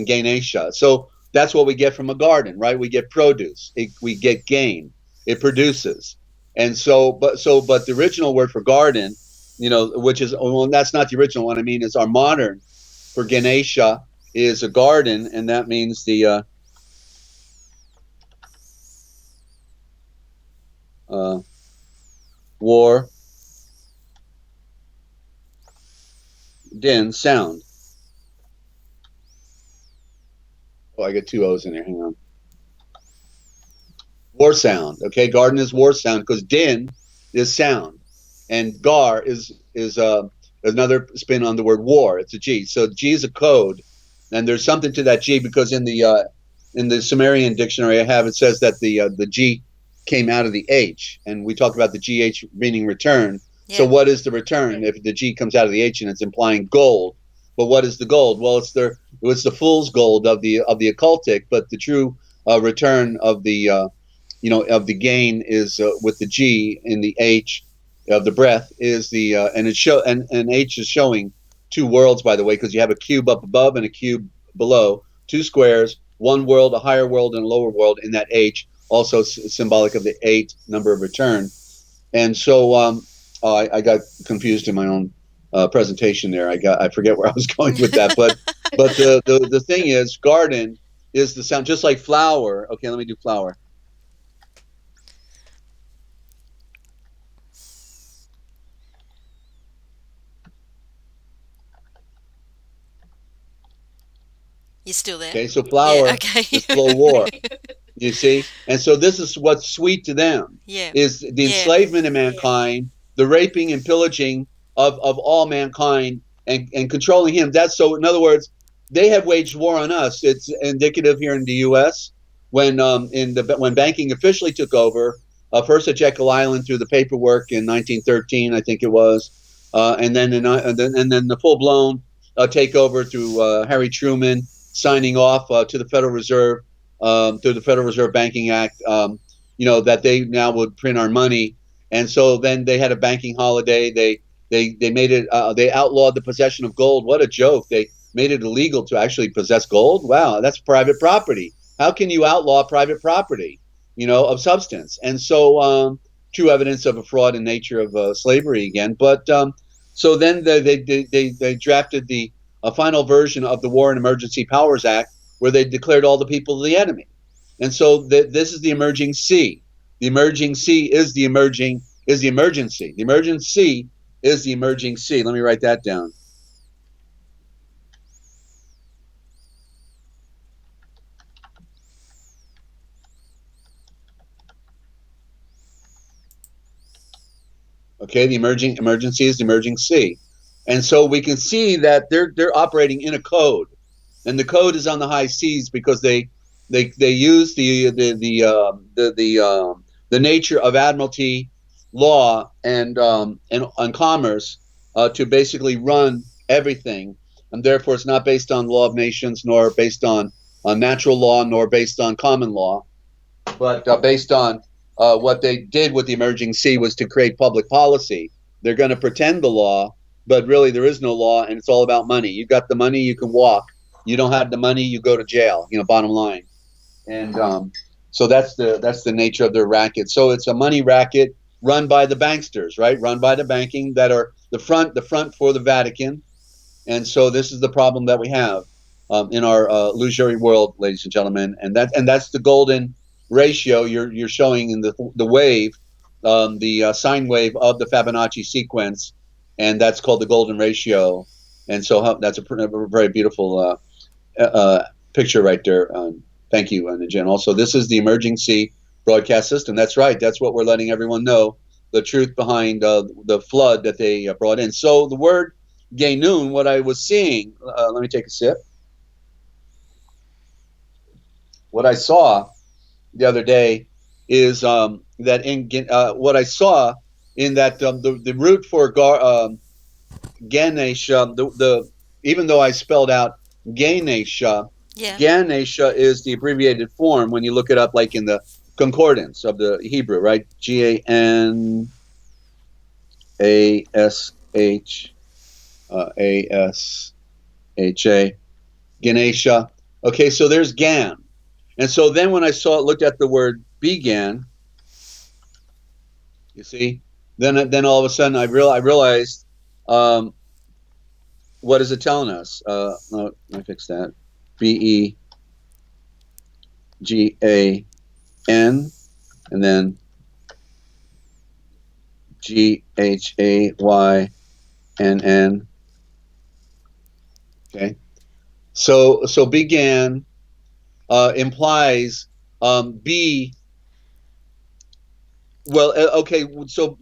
Ganesha. So that's what we get from a garden, right? We get produce. We get gain. It produces. And but the original word for garden, which is, that's not the original one. I mean, it's our modern for Ganesha is a garden, and that means the war, din, sound. Oh, I got two O's in there. Hang on. War sound. Okay, garden is war sound because din is sound, and gar is another spin on the word war. It's a G. So G is a code, and there's something to that G because in the Sumerian dictionary I have, it says that the G came out of the H, and we talked about the GH meaning return. Yeah. So what is the return? If the G comes out of the H, and it's implying gold. But what is the gold? Well, it's the fool's gold of the occultic, but the true return of the of the gain is with the G in the H of the breath is the and it show and H is showing two worlds, by the way, because you have a cube up above and a cube below, two squares, one world, a higher world, and a lower world in that H, also symbolic of the 8 number of return. And so I got confused in my own presentation there. I forget where I was going with that, but the thing is, garden is the sound, just like flower. Okay, let me do flower.
You're still there?
Okay, so flower is slow war. You see? And so this is what's sweet to them.
Yeah.
Is the enslavement of mankind, the raping and pillaging of all mankind, and controlling him. That's so, in other words, they have waged war on us. It's indicative here in the U.S. when banking officially took over, first at Jekyll Island through the paperwork in 1913, I think it was, and then the full-blown takeover through Harry Truman signing off to the Federal Reserve through the Federal Reserve Banking Act, that they now would print our money. And so then they had a banking holiday. They made it. They outlawed the possession of gold. What a joke! They made it illegal to actually possess gold. Wow, that's private property. How can you outlaw private property? of substance. And so true evidence of a fraud in nature of slavery again. But so then they drafted the a final version of the War and Emergency Powers Act, where they declared all the people the enemy. And so this is the emerging C. The emerging C is the emergency. The emergency is the emerging C. Let me write that down. Okay, the emergency is the emerging C. And so we can see that they're operating in a code, and the code is on the high seas because they use the nature of admiralty law and commerce to basically run everything, and therefore it's not based on law of nations, nor based on natural law, nor based on common law, but based on what they did with the emerging C was to create public policy. They're going to pretend the law, but really there is no law, and it's all about money. You got the money, you can walk. You don't have the money, you go to jail. Bottom line. And so that's the nature of their racket. So it's a money racket run by the banksters, right? Run by the banking that are the front for the Vatican. And so this is the problem that we have in our illusory world, ladies and gentlemen. And that's the golden ratio you're showing in the wave, the sine wave of the Fibonacci sequence, and that's called the golden ratio. And so that's a very beautiful picture right there. Thank you, Ninja. And also, this is the emergency broadcast system. That's right. That's what we're letting everyone know, the truth behind the flood that they brought in. So the word Ganoon, what I was seeing, let me take a sip. What I saw the other day is that in what I saw in that the root for Ganesha, even though I spelled out Ganesha,
Yeah.
Ganesha is the abbreviated form when you look it up, like in the concordance of the Hebrew, right? Ganasha, Asha, Ganesha. Okay, so there's Gan. And so then when I looked at the word began, you see, then all of a sudden I realized, what is it telling us? Let me fix that. Began, and then Ghaynn. Okay, so began implies be. Well, okay, so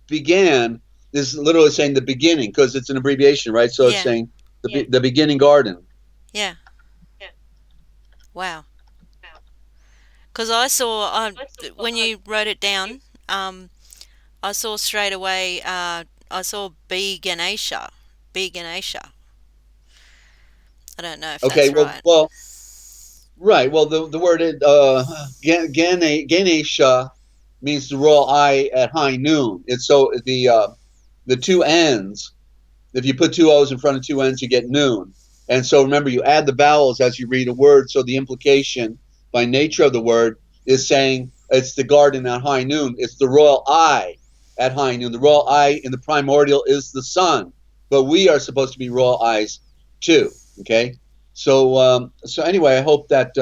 began is literally saying the beginning because it's an abbreviation, right? So it's saying the beginning garden.
Yeah. Wow. Because I saw, when you wrote it down, I saw straight away, I saw B Ganesha. B Ganesha. I don't know if
Okay,
that's right.
right. Well, the word Ganesha means the royal eye at high noon. It's so the two N's. If you put two O's in front of two N's, you get noon. And so remember, you add the vowels as you read a word. So the implication by nature of the word is saying it's the garden at high noon. It's the royal eye at high noon. The royal eye in the primordial is the sun, but we are supposed to be royal eyes too. Okay. So anyway, I hope that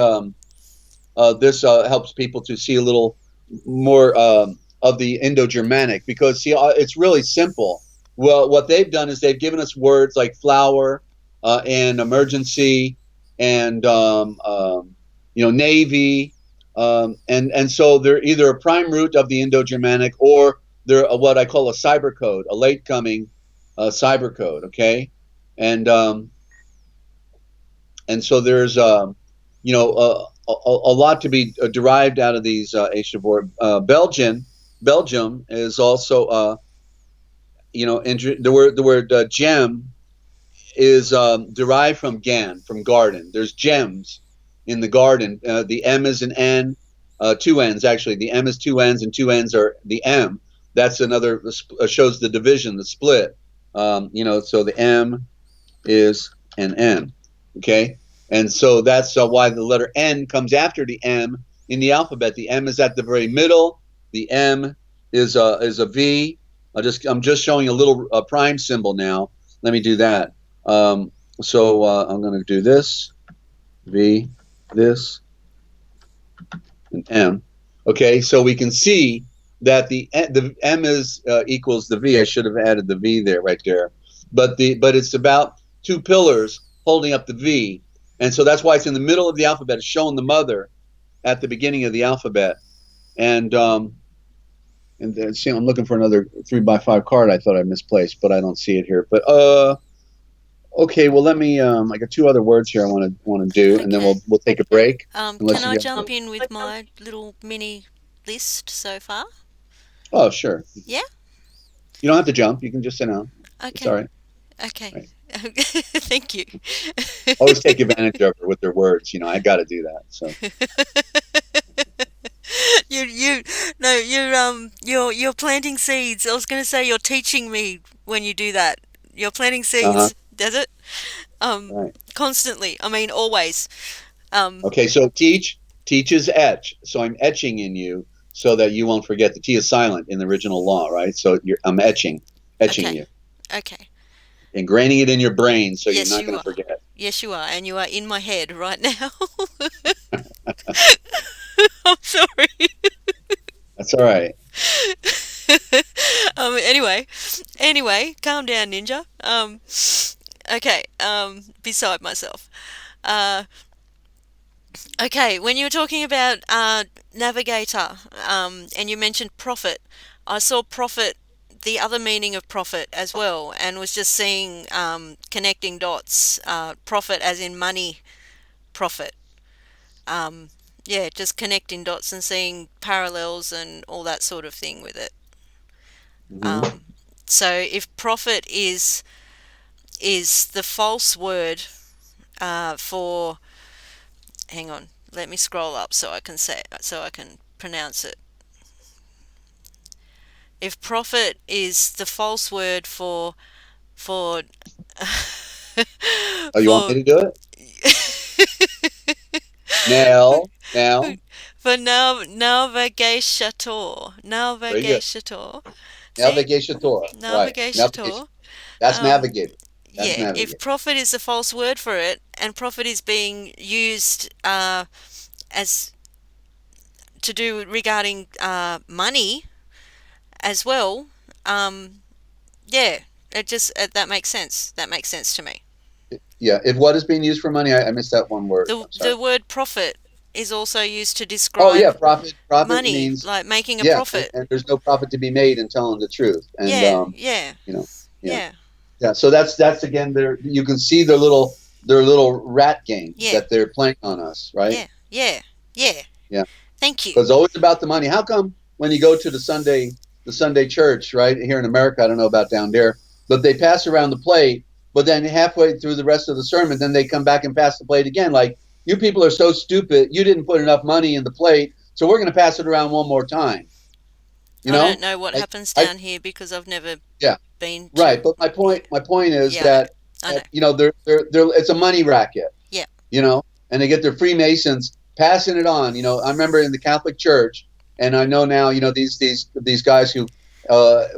this helps people to see a little more of the Indo-Germanic, because see, it's really simple. Well, what they've done is they've given us words like flower and emergency and navy, and so they're either a prime root of the Indo-Germanic or they're what I call a cyber code, a late coming cyber code. Okay, and so there's a lot to be derived out of these ancient words. Belgium is also the word gem is derived from gan, from garden. There's gems in the garden. The M is an N, two N's actually. The M is two N's, and two N's are the M. That's another shows the division, the split. So the M is an N. Okay, and so that's why the letter N comes after the M, in the alphabet. The M is at the very middle. The M is a V. I'm just showing a little prime symbol now. Let me do that. So I'm going to do this, V, this, and M. Okay, so we can see that the M is equals the V. I should have added the V there, right there. But it's about two pillars holding up the V, and so that's why it's in the middle of the alphabet. It's showing the mother at the beginning of the alphabet, and then see, I'm looking for another 3x5 card. I thought I misplaced, but I don't see it here. But okay, well let me. I got two other words here I want to do, and then we'll take a break.
Can I jump in with my little mini list so far?
Oh, sure.
Yeah.
You don't have to jump. You can just sit down.
Okay.
It's all right.
Okay.
Right.
Thank you.
Always take advantage of her with their words. You know, I got to do that. So.
You're planting seeds. I was going to say you're teaching me when you do that. You're planting seeds. Does it?
Right.
Constantly. I mean, always.
Okay, so teach is etch. So I'm etching in you so that you won't forget. The T is silent in the original law, right? So I'm etching you.
Okay.
Ingraining it in your brain so you're not going to forget.
Yes, you are. And you are in my head right now. I'm sorry.
That's all right.
Anyway, calm down, Ninja. Okay, beside myself. Okay, when you were talking about navigator, and you mentioned prophet, I saw prophet, the other meaning of prophet as well, and was just seeing connecting dots. Profit as in money, profit. Yeah, just connecting dots and seeing parallels and all that sort of thing with it.
Mm-hmm.
So if prophet is the false word for, hang on, let me scroll up so I can pronounce it. If prophet is the false word for
Oh, you want me to do it? Now.
For navigator.
Navigator.
Navigator.
That's navigator.
Yeah, if prophet is the false word for it, and prophet is being used as to do regarding money as well, yeah, that makes sense. That makes sense to me.
Yeah, if what is being used for money, I missed that one word.
The word profit is also used to describe.
Oh yeah, profit
money,
means
like making a
yeah,
profit.
And there's no profit to be made in telling the truth. And
yeah.
Yeah. So that's again there. You can see their little rat game that they're playing on us, right?
Yeah. Thank you.
Because it's always about the money. How come when you go to the Sunday church, right here in America, I don't know about down there, but they pass around the plate, but then halfway through the rest of the sermon, then they come back and pass the plate again. Like, you people are so stupid. You didn't put enough money in the plate, so we're going to pass it around one more time.
I don't know what happens down here because I've never been to...
Right, but my point is that you know, they're it's a money racket.
Yeah.
You know, and they get their Freemasons passing it on. You know, I remember in the Catholic Church, and I know now, you know, these guys who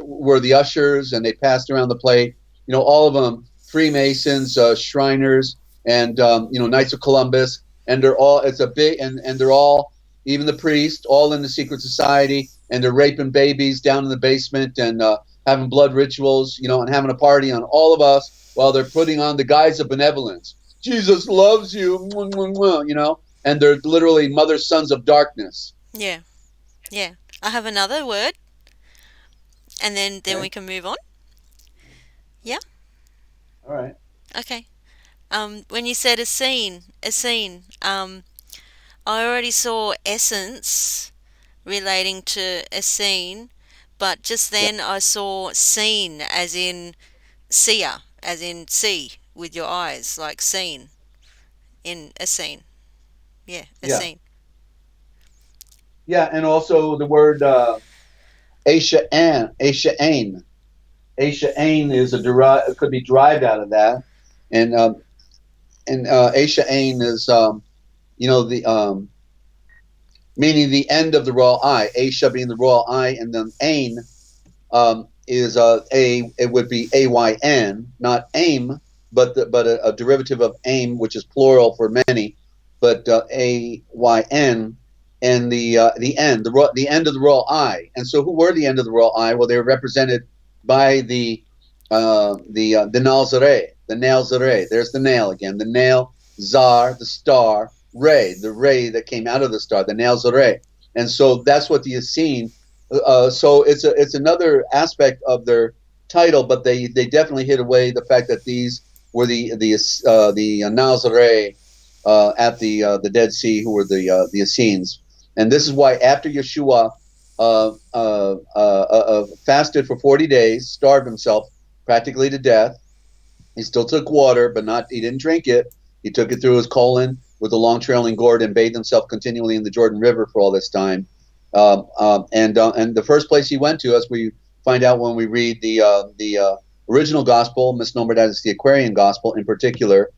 were the ushers and they passed around the plate. You know, all of them Freemasons, Shriners, and you know, Knights of Columbus, and they're all and they're all, even the priest, all in the secret society, and they're raping babies down in the basement and having blood rituals, you know, and having a party on all of us while they're putting on the guise of benevolence. Jesus loves you, you know, and they're literally mother sons of darkness.
Yeah. I have another word, and then we can move on. Yeah.
All right.
Okay. When you said a scene, I already saw essence relating to a scene, but just then I saw seen as in seer, as in see with your eyes, like seen in a scene. Yeah, scene.
Yeah, and also the word Aisha-ain. Aisha-ain is could be derived out of that, and Aisha-ain is you know, meaning the end of the royal eye. Aisha being the royal eye, and then Ain is it would be AYN, not aim, but a derivative of aim, which is plural for many, but AYN, and the end, the end of the royal eye. And so, who were the end of the royal eye? Well, they were represented by the Nalzare, the Nalzare. There's the nail again, the nail, Zar, the star, ray, the ray that came out of the star, the Nalzare. And so that's what the Essene. So it's another aspect of their title, but they definitely hid away the fact that these were the Nazare at the Dead Sea, who were the Essenes. And this is why after Yeshua fasted for 40 days, starved himself practically to death. He still took water, but he didn't drink it. He took it through his colon with a long trailing gourd and bathed himself continually in the Jordan River for all this time. And the first place he went to, as we find out when we read the original gospel, misnomered as the Aquarian gospel in particular,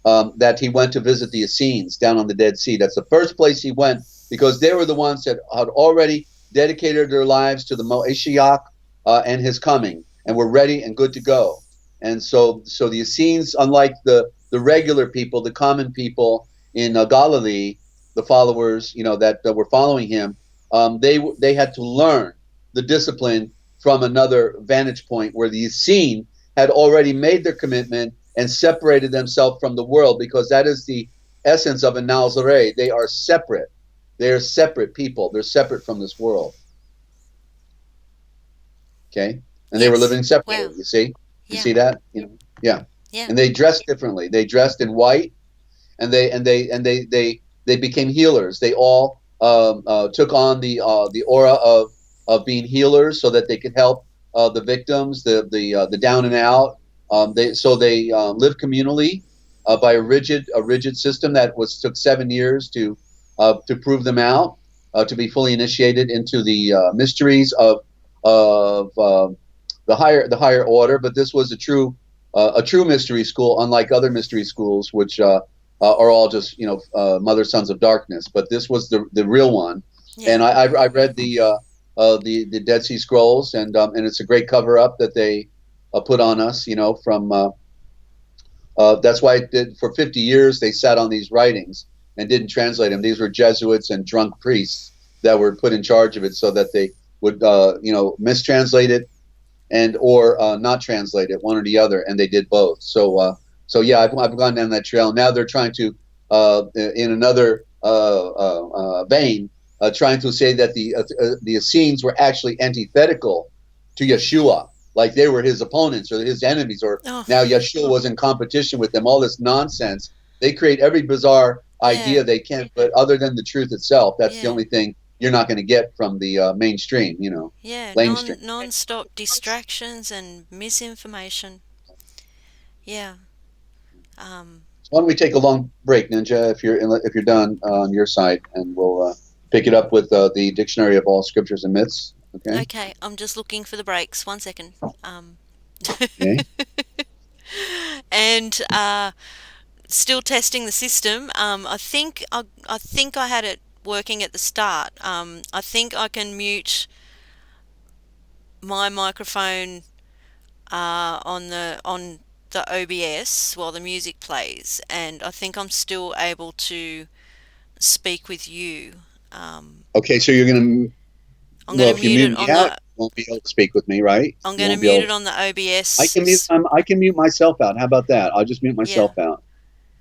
that he went to visit the Essenes down on the Dead Sea. That's the first place he went, because they were the ones that had already dedicated their lives to the Mo'eshiach and his coming, and were ready and good to go. And so the Essenes, unlike the regular people, the common people in Galilee, the followers, that were following him, they had to learn the discipline from another vantage point, where the Essene had already made their commitment and separated themselves from the world, because that is the essence of a Nazare. They are separate. They're separate people. They're separate from this world. Okay? And they were living separately, you see? You see that? Yeah. And they dressed differently. They dressed in white, and they became healers. They all took on the aura of being healers, so that they could help the victims, the down and out. They lived communally by a rigid system that took 7 years to prove them out, to be fully initiated into the mysteries of the higher order. But this was a true mystery school, unlike other mystery schools, which are all just mother sons of darkness. But this was the real one. And I read the Dead Sea Scrolls, and it's a great cover up that they put on us, from that's why it did, for 50 years they sat on these writings and didn't translate them. These were Jesuits and drunk priests that were put in charge of it, so that they would mistranslate it or not translate it, one or the other, and they did both. So yeah, I've gone down that trail. Now they're trying to in another vein, trying to say that the Essenes were actually antithetical to Yeshua, like they were his opponents or his enemies, or now Yeshua was in competition with them. All this nonsense. They create every bizarre idea they can, but other than the truth itself, that's the only thing you're not going to get from the mainstream, mainstream.
Non-stop distractions and misinformation. Yeah.
Why don't we take a long break, Ninja, if you're done on your side, and we'll pick it up with the Dictionary of All Scriptures and Myths. Okay.
Okay. I'm just looking for the breaks. 1 second.
Okay.
And still testing the system. I think I had it working at the start. I think I can mute my microphone on the OBS while the music plays, and I think I'm still able to speak with you.
Okay, so you're gonna.
I'm going to mute it on the.
You won't be able to speak with me, right?
I'm going to mute it on the OBS.
I can mute myself out. How about that? I'll just mute myself out.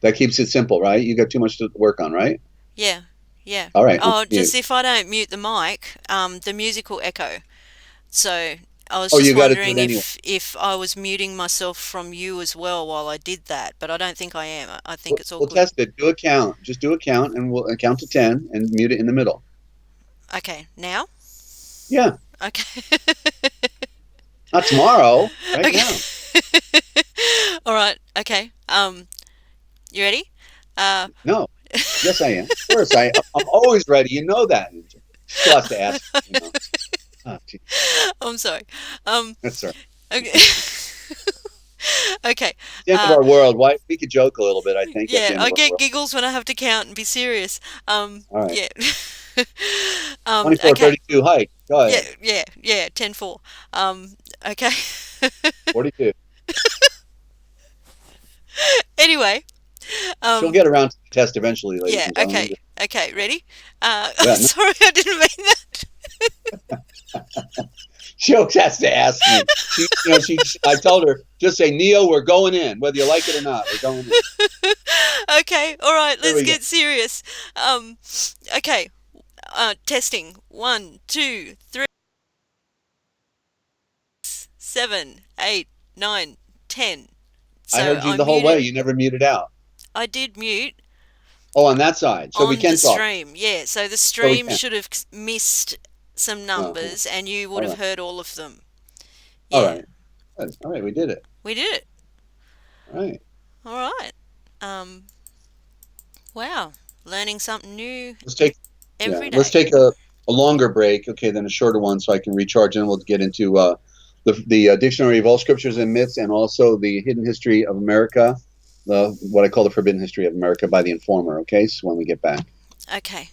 That keeps it simple, right? You got too much to work on, right?
Yeah.
All right.
Just if I don't mute the mic, the music will echo. So I was
just
wondering if I was muting myself from you as well while I did that, but I don't think I am. I think it's all good.
We'll test it. Do a count. Just do a count, and we'll count to 10 and mute it in the middle.
Okay, now?
Yeah.
Okay.
Not tomorrow. Right now.
All right. Okay. You ready?
No. Yes, I am. Of course, I'm always ready. You know that. Still have to ask. Oh,
I'm sorry.
That's all right.
Okay. Okay.
The end of our world. Why we could joke a little bit, I think.
Yeah, I get giggles when I have to count and be serious.
All right.
Yeah. Okay.
2432 height. Go
Yeah,
ahead.
yeah, 10-4. Okay.
42.
Anyway,
She'll
um,
get around to the test eventually, ladies
yeah,
and gentlemen.
okay. Okay, ready?
Yeah, no,
Sorry, I didn't mean that.
she always has to ask me. I told her, just say, Neo, we're going in. Whether you like it or not, we're going in.
Okay, all right,
Here
let's
we go.
get serious. Okay, testing. 1, 2, 3, 7, 8, 9, 10.
I
So
heard you
I'm
the whole way.
muted.
You never muted out.
I did mute
Oh, on that side. So we
on the
can talk.
stream. Yeah, so the
So we
stream
can.
should have missed some
Uh-huh.
numbers and you would
All
have
right.
heard all of them.
All
Yeah,
right. Good. All right. We did it.
we did it.
All right.
All right. Um, wow, learning something new
Let's take
every
let's
day.
take a longer break, okay, then a shorter one, so I can recharge, and we'll get into the dictionary of all scriptures and myths, and also the hidden history of America, what I call the forbidden history of America by the Informer. Okay, so when we get back.
Okay.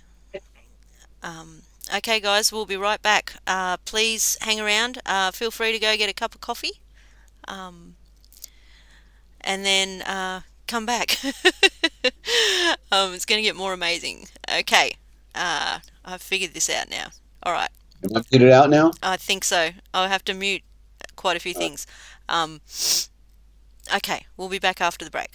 Okay, guys, we'll be right back. Please hang around. Feel free to go get a cup of coffee, um, and then come back. It's going to get more amazing. Okay, I've figured this out now. All right,
Am I muted out now?
I think so. I'll have to mute quite a few things. Um, okay, we'll be back after the break.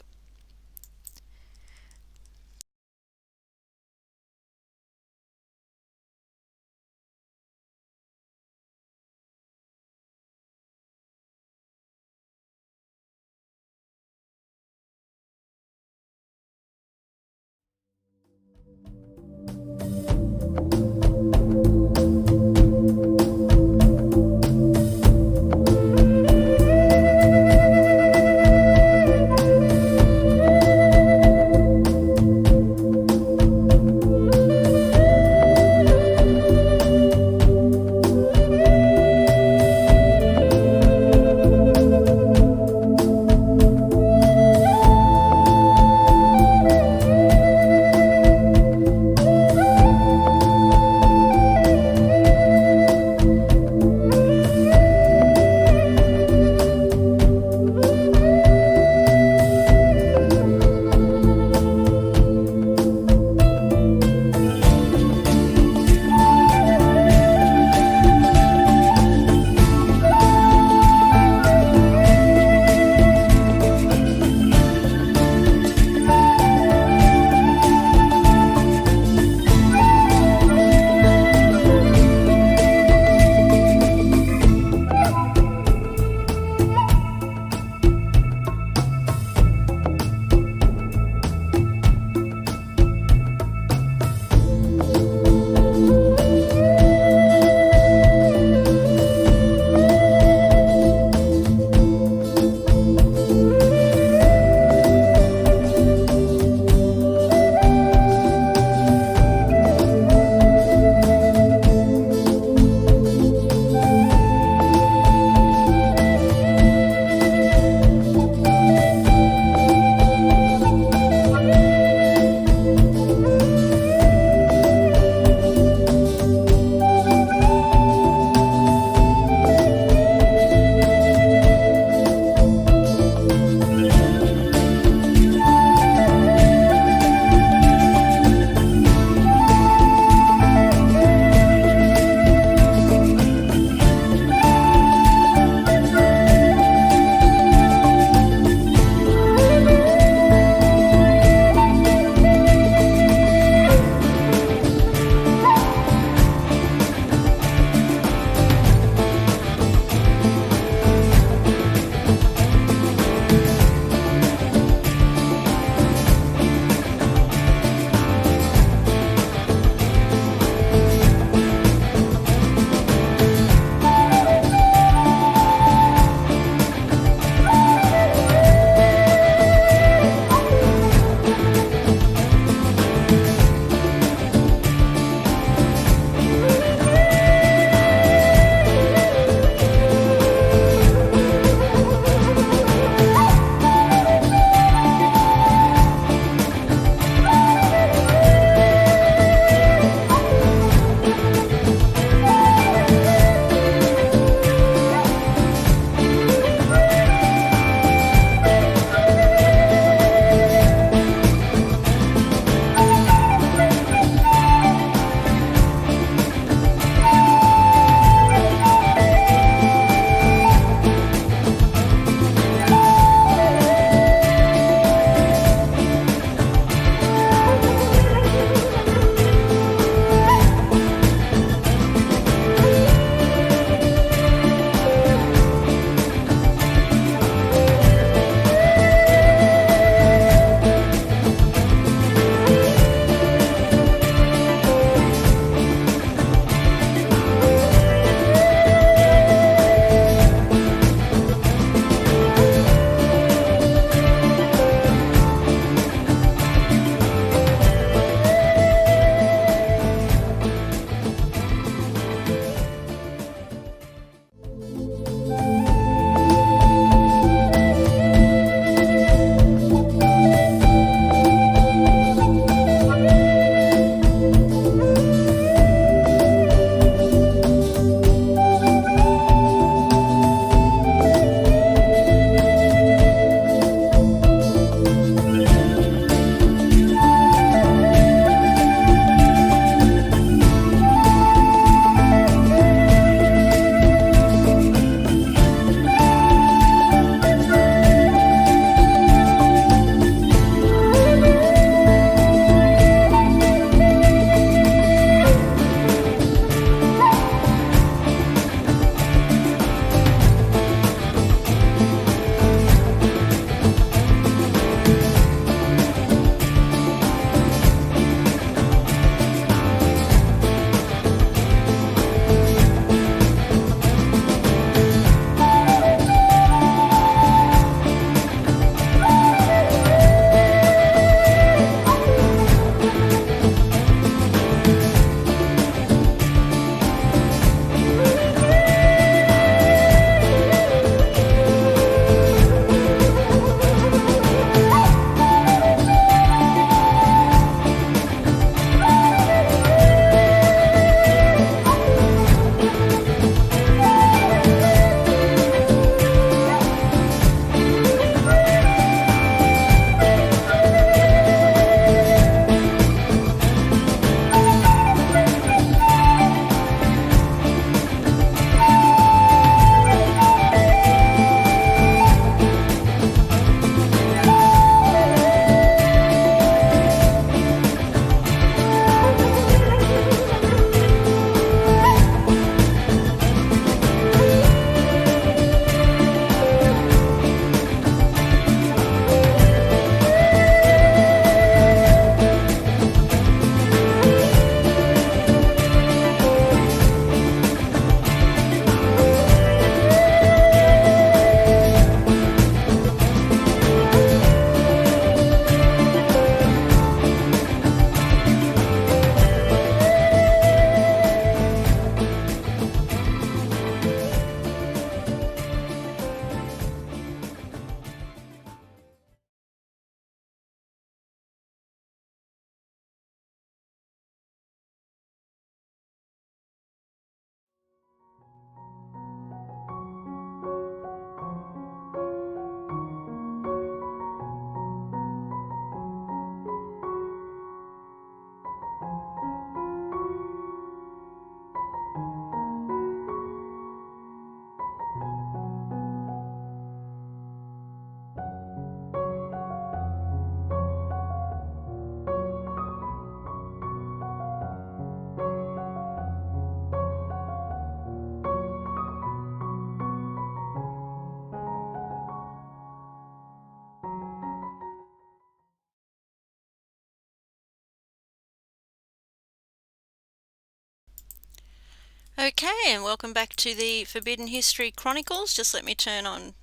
Okay, and welcome back to the Forbidden History Chronicles. Just let me turn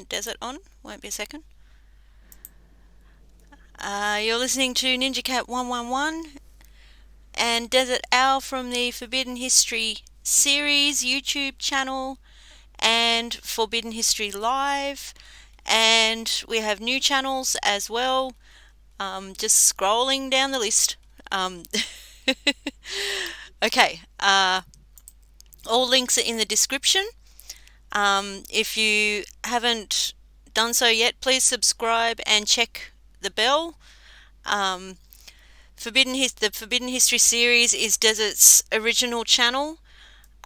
Desert on. Won't be a second. You're listening to NinjaCat 111 and Dezert-Owl from the Forbidden History series YouTube channel and Forbidden History Live. And we have new channels as well. Just scrolling down the list. Okay, all links are in the description. If you haven't done so yet, please subscribe and check the bell. The Forbidden History series is Desert's original channel.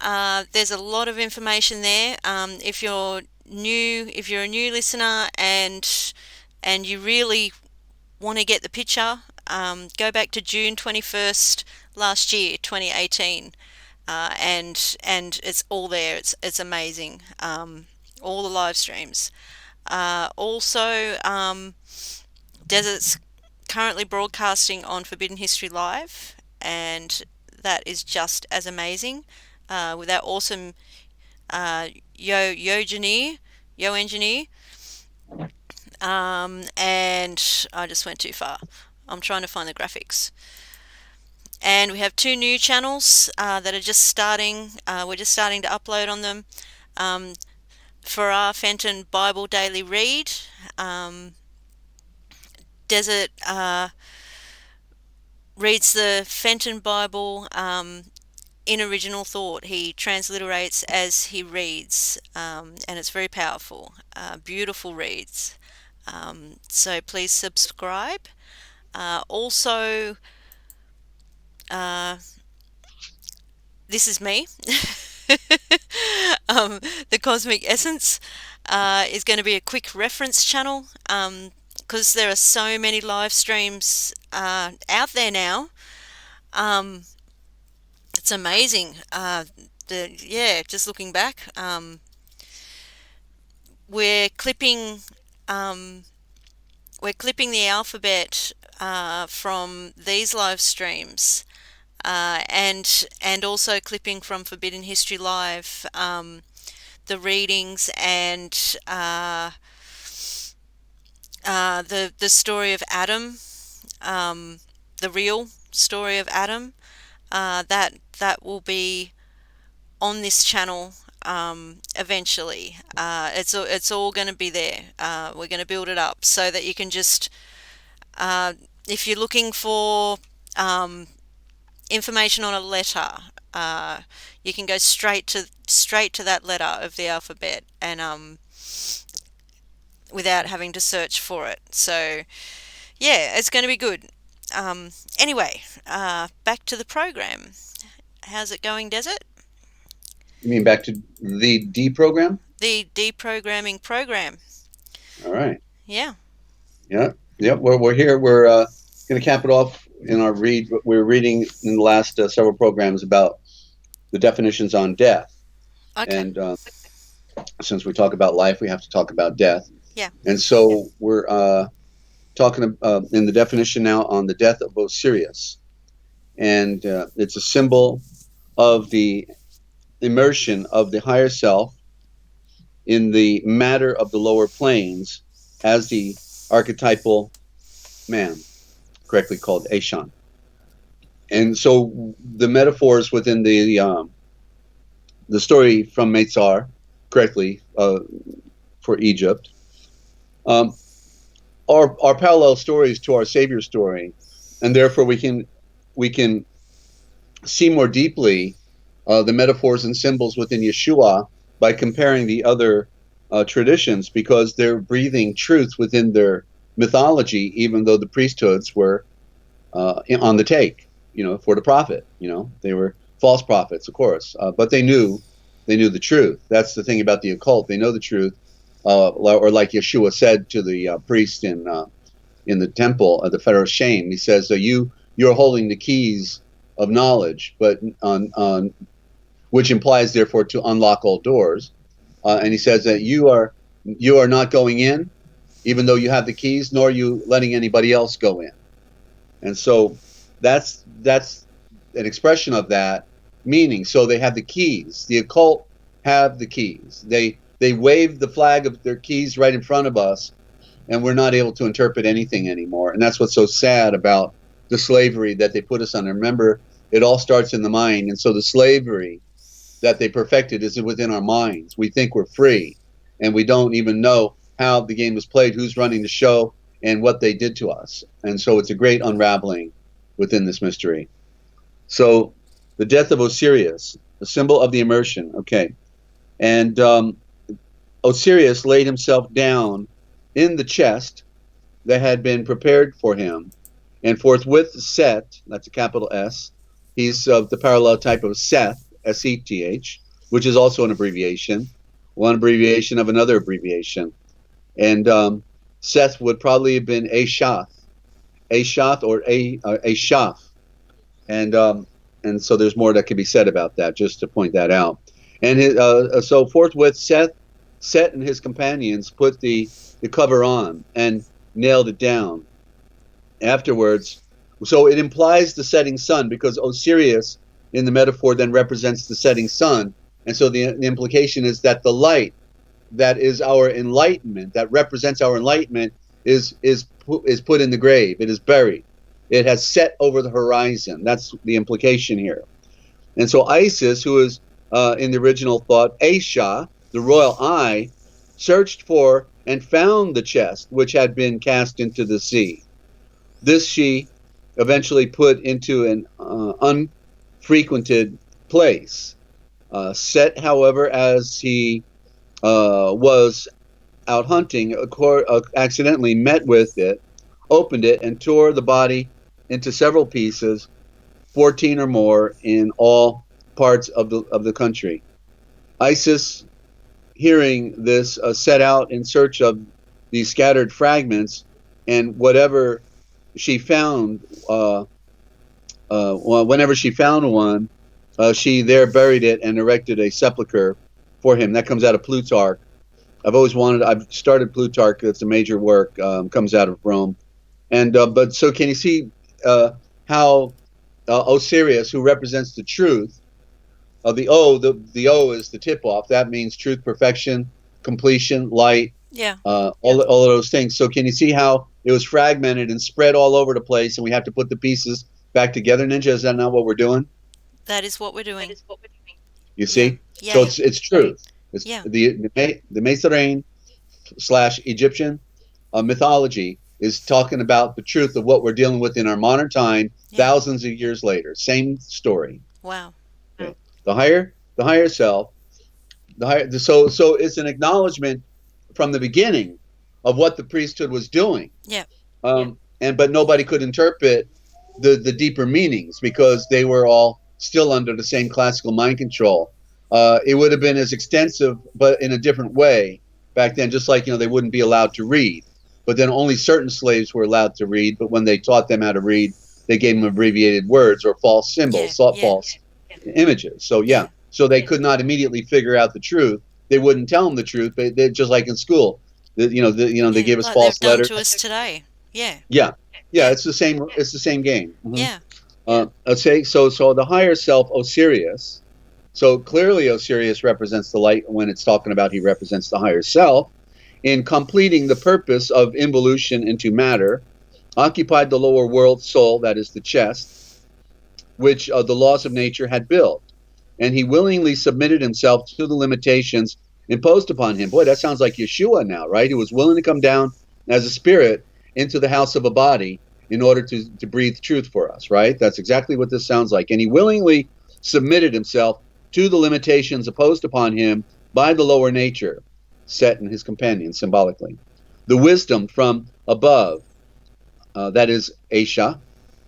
There's a lot of information there. If you're a new listener and you really want to get the picture, go back to June 21st last year, 2018. And it's all there. It's amazing. All the live streams. Also, Desert's currently broadcasting on Forbidden History Live, and that is just as amazing. With our awesome Yo engineer. And I just went too far. I'm trying to find the graphics. And we have two new channels that are just starting. We're just starting to upload on them. For our Fenton Bible Daily Read, Desert reads the Fenton Bible in original thought. He transliterates as he reads, and it's very powerful. Beautiful reads. So please subscribe. Also, this is me. The Cosmic Essence is going to be a quick reference channel because there are so many live streams out there now. It's amazing. Just looking back, we're clipping the alphabet from these live streams. And also clipping from Forbidden History Live, the readings and the story of Adam, the real story of Adam. That will be on this channel eventually. It's all going to be there. We're going to build it up so that you can just, if you're looking for information on a letter, you can go straight to that letter of the alphabet, and without having to search for it. So yeah, it's going to be good. Anyway, back to the program. How's it going, Desert?
You mean back to the deprogram?
The deprogramming program.
All right.
Yeah.
Yeah. Yep. We're here. We're going to cap it off in our read. We're reading in the last several programs about the definitions on death.
Okay.
And since we talk about life, we have to talk about death.
Yeah.
And so we're talking in the definition now on the death of Osiris. And it's a symbol of the immersion of the higher self in the matter of the lower planes as the archetypal man, correctly called Eshan. And so the metaphors within the story from Meitzar, correctly for Egypt, are parallel stories to our Savior story, and therefore we can see more deeply the metaphors and symbols within Yeshua by comparing the other traditions, because they're breathing truth within their mythology, even though the priesthoods were on the take, for the prophet. They were false prophets, of course, but they knew the truth. That's the thing about the occult. They know the truth, or like Yeshua said to the priest in the temple at the Pharaoh's shame. He says, you're holding the keys of knowledge, but on which implies therefore to unlock all doors. And he says that you are not going in, even though you have the keys, nor are you letting anybody else go in. And so that's an expression of that meaning. So they have the keys. The occult have the keys. They wave the flag of their keys right in front of us, and we're not able to interpret anything anymore. And that's what's so sad about the slavery that they put us under. Remember, it all starts in the mind. And so the slavery that they perfected is within our minds. We think we're free, and we don't even know how the game was played, who's running the show, and what they did to us. And so it's a great unraveling within this mystery. So the death of Osiris, the symbol of the immersion. Okay. And Osiris laid himself down in the chest that had been prepared for him, and forthwith Set, that's a capital S, he's of the parallel type of Seth, S-E-T-H, which is also an abbreviation, one abbreviation of another abbreviation. And Seth would probably have been Ashath or Ashaf. And so there's more that could be said about that, just to point that out. And so forthwith Set and his companions put the cover on and nailed it down. Afterwards, so it implies the setting sun, because Osiris in the metaphor then represents the setting sun. And so the implication is that the light that is our enlightenment, that represents our enlightenment, is put in the grave. It is buried. It has set over the horizon. That's the implication here. And so Isis, who is in the original thought Aisha, the royal eye, searched for and found the chest which had been cast into the sea. This she eventually put into an unfrequented place. Set, however, as he was out hunting, accidentally met with it, opened it, and tore the body into several pieces, 14 or more in all parts of the country. Isis, hearing this, set out in search of these scattered fragments, and whatever she found, whenever she found one, she there buried it and erected a sepulcher for him. That comes out of Plutarch. I've started Plutarch. It's a major work, comes out of Rome. And but so can you see how Osiris, who represents the truth, the O is the tip-off. That means truth, perfection, completion, light, all of those things. So can you see how it was fragmented and spread all over the place, and we have to put the pieces back together? Ninja, is that not what we're doing?
That is what we're doing.
You see?
Yeah.
So it's truth. It's the Mesarine / Egyptian mythology is talking about the truth of what we're dealing with in our modern time, thousands of years later. Same story.
Wow.
Okay. The higher self, so it's an acknowledgement from the beginning of what the priesthood was doing. But nobody could interpret the deeper meanings, because they were all still under the same classical mind control. It would have been as extensive, but in a different way back then, just like, they wouldn't be allowed to read. But then only certain slaves were allowed to read. But when they taught them how to read, they gave them abbreviated words or false symbols, false images. So they could not immediately figure out the truth. They wouldn't tell them the truth. But they, just like in school, they give us false letters.
To us today.
Yeah. It's the same. It's the same game.
Mm-hmm.
Okay. So the higher self, Osiris. So clearly, Osiris represents the light. When it's talking about, he represents the higher self. In completing the purpose of involution into matter, occupied the lower world soul, that is the chest, which the laws of nature had built. And he willingly submitted himself to the limitations imposed upon him. Boy, that sounds like Yeshua now, right? He was willing to come down as a spirit into the house of a body in order to breathe truth for us, right? That's exactly what this sounds like. And he willingly submitted himself to the limitations imposed upon him by the lower nature, Set and his companions, symbolically. The wisdom from above, that is Aisha,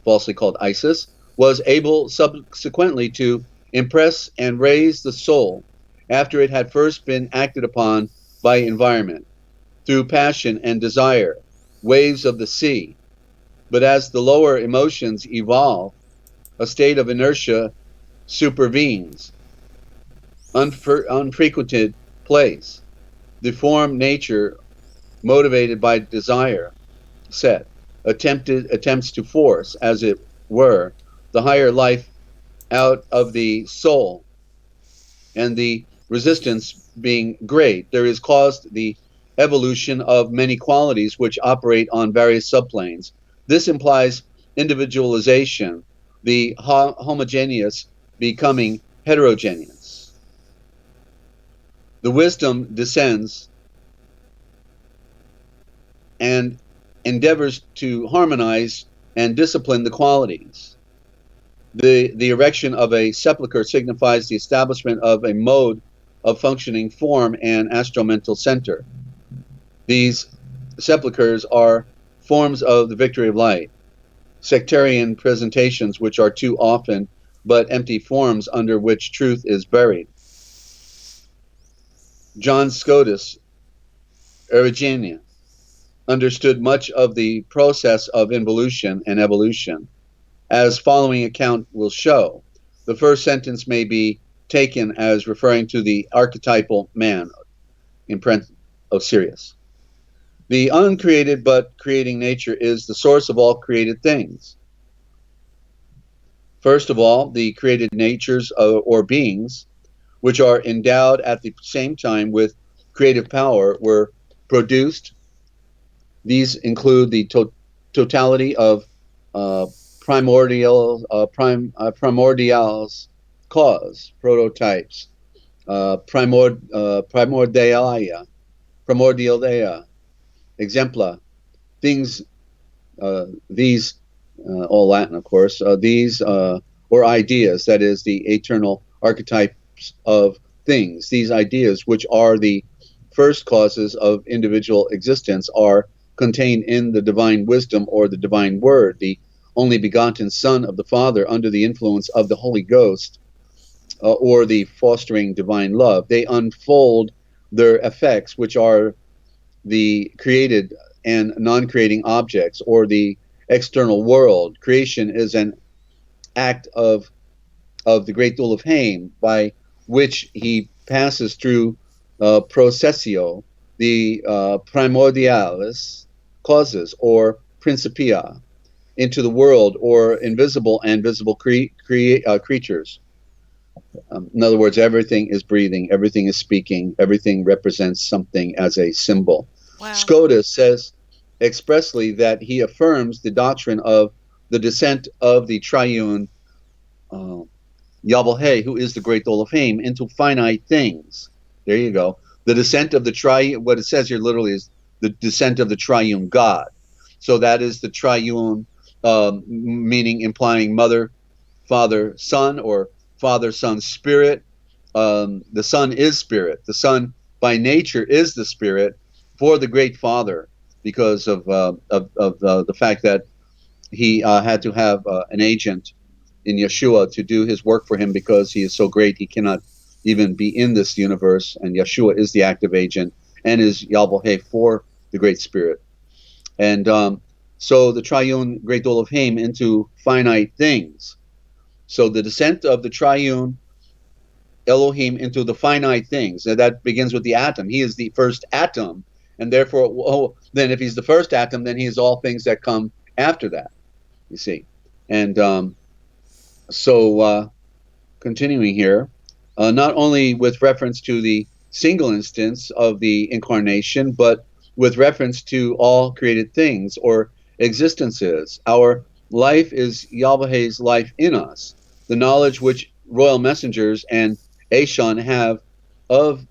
falsely called Isis, was able subsequently to impress and raise the soul after it had first been acted upon by environment, through passion and desire, waves of the sea. But as the lower emotions evolve, a state of inertia supervenes, unfrequented place. The form nature, motivated by desire, Set, attempts to force, as it were, the higher life out of the soul, and the resistance being great, there is caused the evolution of many qualities which operate on various subplanes. This implies individualization, the homogeneous becoming heterogeneous. The wisdom descends and endeavors to harmonize and discipline the qualities. The erection of a sepulchre signifies the establishment of a mode of functioning form and astromental center. These sepulchres are forms of the victory of light, sectarian presentations which are too often but empty forms under which truth is buried. John Scotus, Origenia, understood much of the process of involution and evolution. As following account will show, the first sentence may be taken as referring to the archetypal man in Sirius. The uncreated but creating nature is the source of all created things. First of all, the created natures or beings, which are endowed at the same time with creative power, were produced. These include the totality of primordials, cause, prototypes, primordialia, exempla, things, these, all Latin, of course, these, or ideas, that is, the eternal archetypes of things. These ideas, which are the first causes of individual existence, are contained in the divine wisdom or the divine word, the only begotten Son of the Father under the influence of the Holy Ghost, or the fostering divine love. They unfold their effects, which are the created and non-creating objects, or the external world. Creation is an act of the great Duel of Haim, by which he passes through processio, the primordialis causes, or principia, into the world, or invisible and visible creatures. In other words, everything is breathing, everything is speaking, everything represents something as a symbol.
Wow.
Scotus says expressly that he affirms the doctrine of the descent of the triune Yahweh, who is the great Duel of Haim, into finite things. There you go. The descent of the triune, what it says here literally is the descent of the triune God. So that is the triune, meaning implying Mother, Father, Son, or Father, Son, Spirit. The Son is Spirit. The Son, by nature, is the Spirit for the Great Father, because of the fact that he had to have an agent in Yeshua to do his work for him, because he is so great he cannot even be in this universe, and Yeshua is the active agent and is Yahweh for the Great Spirit. And so the triune great Duel of Haim into finite things. So the descent of the triune Elohim into the finite things, and that begins with the atom. He is the first atom, and therefore, then if he's the first atom, then he is all things that come after that, you see. And so continuing here, not only with reference to the single instance of the incarnation, but with reference to all created things or existences. Our life is Yahweh's life in us. The knowledge which royal messengers and Ashon have of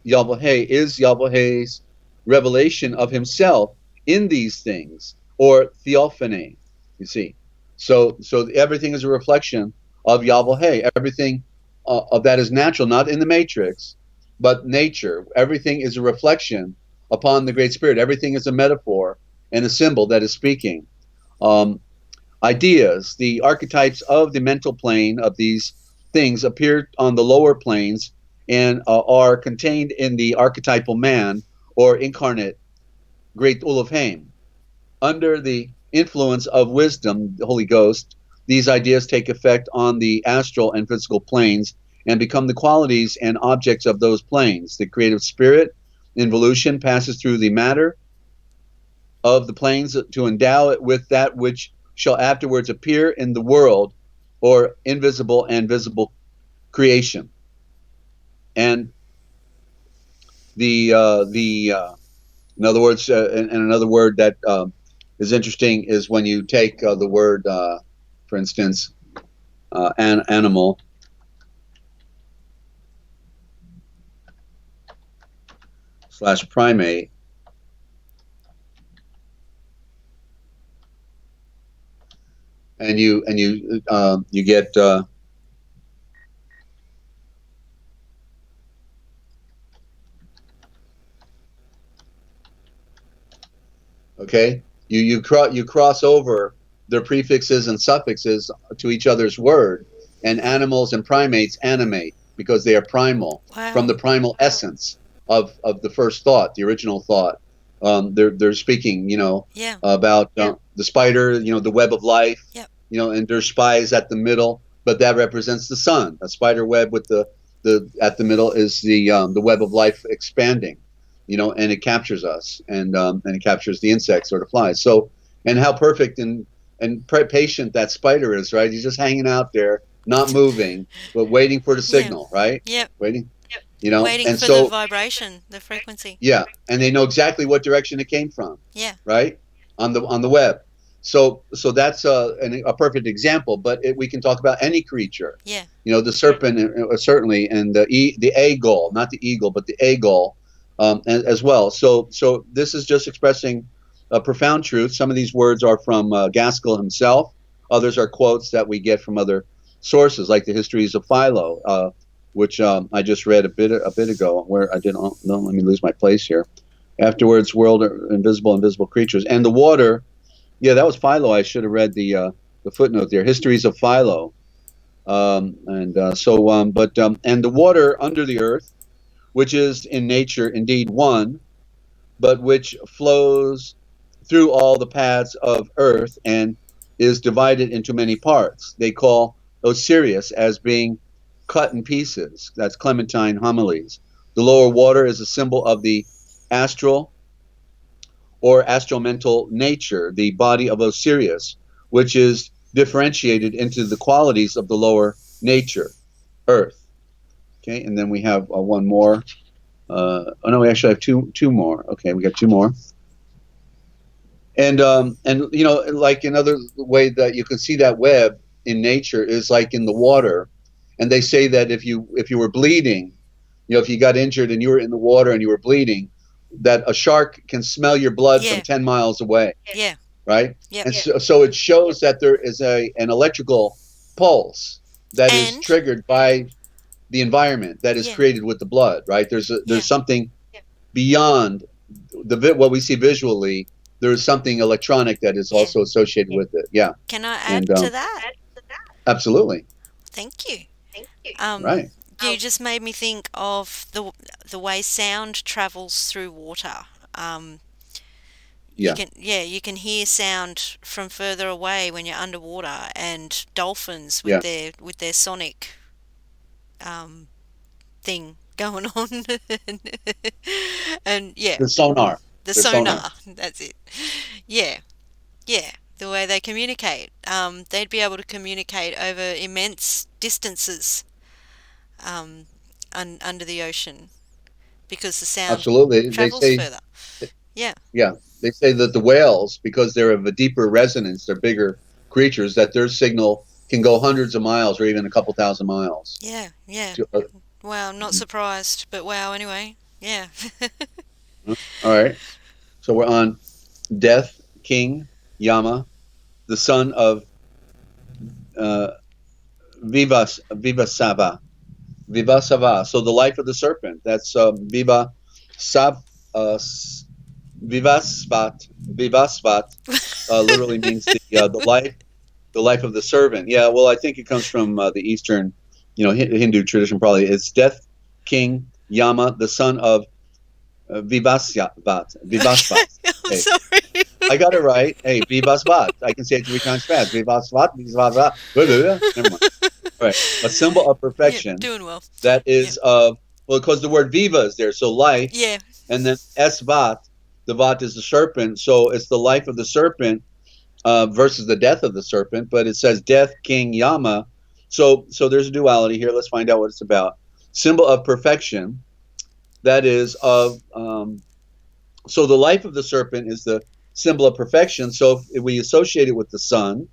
Yahweh is Yahweh's revelation of himself in these things, or theophany, you see. So everything is a reflection of Yahweh. Everything of that is natural, not in the matrix, but nature. Everything is a reflection upon the Great Spirit. Everything is a metaphor and a symbol that is speaking. Ideas, the archetypes of the mental plane of these things appear on the lower planes and are contained in the archetypal man or incarnate great Duel of Haim. Under the influence of wisdom, the Holy Ghost, these ideas take effect on the astral and physical planes and become the qualities and objects of those planes. The creative spirit, involution, passes through the matter of the planes to endow it with that which shall afterwards appear in the world or invisible and visible creation. And in other words, and another word that is interesting is when you take the word, for instance, animal / primate, and you get okay, you cross over their prefixes and suffixes to each other's word, and animals and primates animate because they are primal, from
Wow.
the primal essence of the first thought, the original thought. They're speaking,
Yeah.
about the spider, the web of life,
Yep.
and there's spies at the middle, but that represents the sun. A spider web with the at the middle is the web of life expanding, and it captures us, and it captures the insects or the flies. So, and how perfect and patient that spider is, right? He's just hanging out there, not moving, but waiting for the
Yeah.
signal, right?
Yep.
Waiting,
Waiting
and
for the
so
vibration, the frequency.
yeah, and they know exactly what direction it came from,
Yeah.
right? On the web. So that's a perfect example. But we can talk about any creature.
Yeah.
The serpent certainly, and the eagle, not the eagle, but the eagle, as well. So this is just expressing a profound truth. Some of these words are from Gaskell himself. Others are quotes that we get from other sources, like the Histories of Philo, which I just read a bit ago. Where I didn't. No, let me lose my place here. Afterwards, world invisible creatures, and the water. Yeah, that was Philo. I should have read the footnote there. Histories of Philo, and the water under the earth, which is in nature indeed one, but which flows through all the paths of earth and is divided into many parts. They call Osiris as being cut in pieces. That's Clementine Homilies. The lower water is a symbol of the astral or astromental nature, the body of Osiris, which is differentiated into the qualities of the lower nature, earth. Okay, and then we have one more. Oh no, we actually have two more. Okay, we got two more. And like another way that you can see that web in nature is like in the water, and they say that if you were bleeding, if you got injured and you were in the water and you were bleeding, that a shark can smell your blood from
Yeah.
10 miles away,
Yeah.
right?
Yep.
And so it shows that there is an electrical pulse that is
And
triggered by the environment that is
yeah.
created with the blood, right? There's
Yeah.
something beyond what we see visually. There's something electronic that is
Yeah.
also associated with it. Yeah,
Can I
and
add to that?
absolutely
Thank you.
right.
You just made me think of the way sound travels through water.
Yeah,
You can hear sound from further away when you're underwater, and dolphins
yeah.
with their sonic um, thing going on, and yeah,
The sonar.
the
The sonar.
sonar. That's it. Yeah, yeah. The way they communicate, they'd be able to communicate over immense distances under the ocean because the sound
Absolutely. They
travels
say,
further. Yeah,
yeah, they say that the whales, because they're of a deeper resonance, they're bigger creatures, that their signal can go hundreds of miles or even a couple thousand miles.
yeah, yeah.
To,
Wow, I'm not surprised, but wow, anyway. Yeah.
all right. So we're on Death King Yama, the son of uh, Vivasava. Vivasava. So the life of the serpent. That's Viva Sav. Vivasvat. Vivasvat literally means the life of the servant. Yeah. Well, I think it comes from the Eastern, Hindu tradition. Probably it's Death King Yama, the son of Vivasvat. Vivasvat.
I'm
Okay.
sorry.
I got it right. Hey, Vivasvat. I can say it 3 times fast. Vivasvat. Vivasvat. Never mind. All right. A symbol of
Yeah,
perfection
doing well.
that
Yeah.
is well, because the word viva is there, so life,
Yeah.
and then esvat, the vat is the serpent, so it's the life of the serpent, versus the death of the serpent, but it says death, king, Yama. So there's a duality here. Let's find out what it's about. Symbol of perfection, that is of so the life of the serpent is the symbol of perfection. So if we associate it with the sun,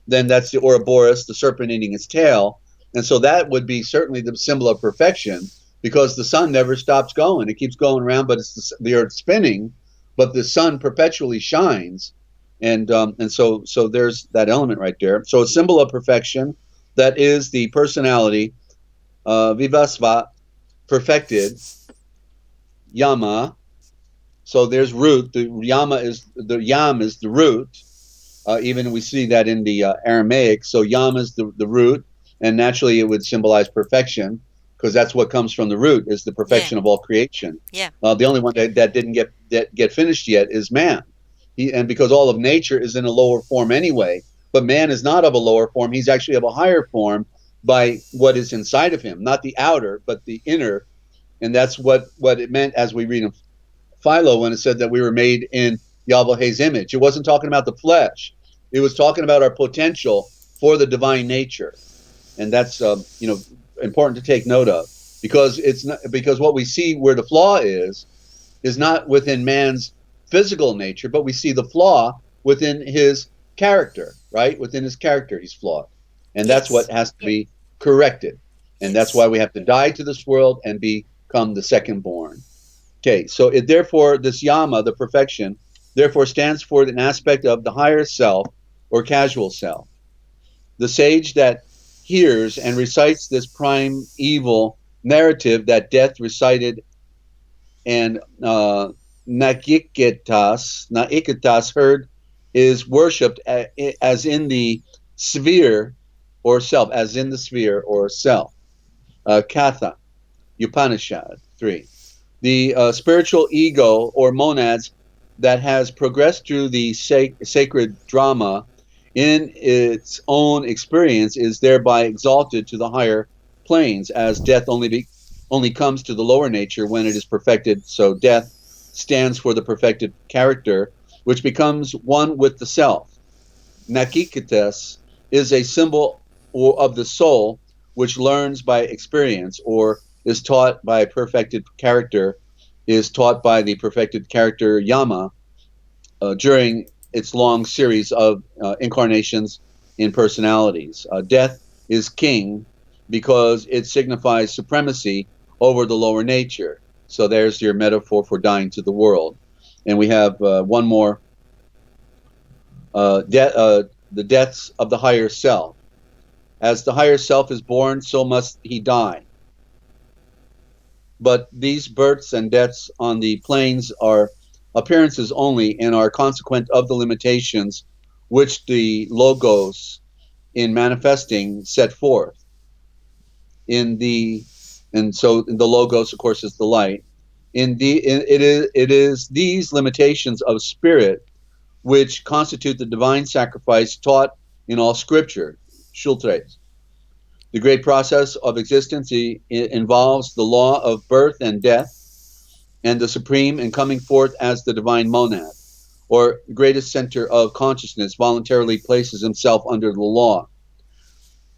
then that's the Ouroboros, the serpent eating its tail. And so that would be certainly the symbol of perfection, because the sun never stops going. It keeps going around, but it's the earth spinning, but the sun perpetually shines. And so there's that element right there. So a symbol of perfection, that is the personality, vivasva, perfected, yama. So there's root. The yam is the root. Even we see that in the Aramaic. So yam is the root, and naturally it would symbolize perfection, because that's what comes from the root, is the perfection of all creation.
Yeah.
The only one that didn't get finished yet is man. And because all of nature is in a lower form anyway, but man is not of a lower form. He's actually of a higher form by what is inside of him, not the outer, but the inner. And that's what it meant, as we read in Philo, when it said that we were made in Yahweh's image. It wasn't talking about the flesh. It was talking about our potential for the divine nature. And that's important to take note of, because it's not, because what we see where the flaw is not within man's physical nature, but we see the flaw within his character, right? Within his character, he's flawed. And that's what has to be corrected. And that's why we have to die to this world and become the second born. Okay, so therefore, this yama, the perfection, therefore stands for an aspect of the higher self or casual self. The sage that hears and recites this prime evil narrative that death recited, and Nakikitas heard, is worshipped as in the sphere or self, as in the sphere or self. Katha, Upanishad 3. The spiritual ego or monads that has progressed through the sacred drama in its own experience is thereby exalted to the higher planes, as death only comes to the lower nature when it is perfected. So death stands for the perfected character, which becomes one with the self. Nakikites is a symbol of the soul, which learns by experience, or is taught by a perfected character, is taught by the perfected character Yama during its long series of incarnations in personalities. Death is king because it signifies supremacy over the lower nature. So there's your metaphor for dying to the world. And we have one more, the deaths of the higher self. As the higher self is born, so must he die. But these births and deaths on the planes are appearances only, and are consequent of the limitations which the logos in manifesting set forth. And so the logos, of course, is the light. It is these limitations of spirit which constitute the divine sacrifice taught in all scripture, Schultes. The great process of existence involves the law of birth and death, and the supreme and coming forth as the divine monad, or greatest center of consciousness, voluntarily places himself under the law.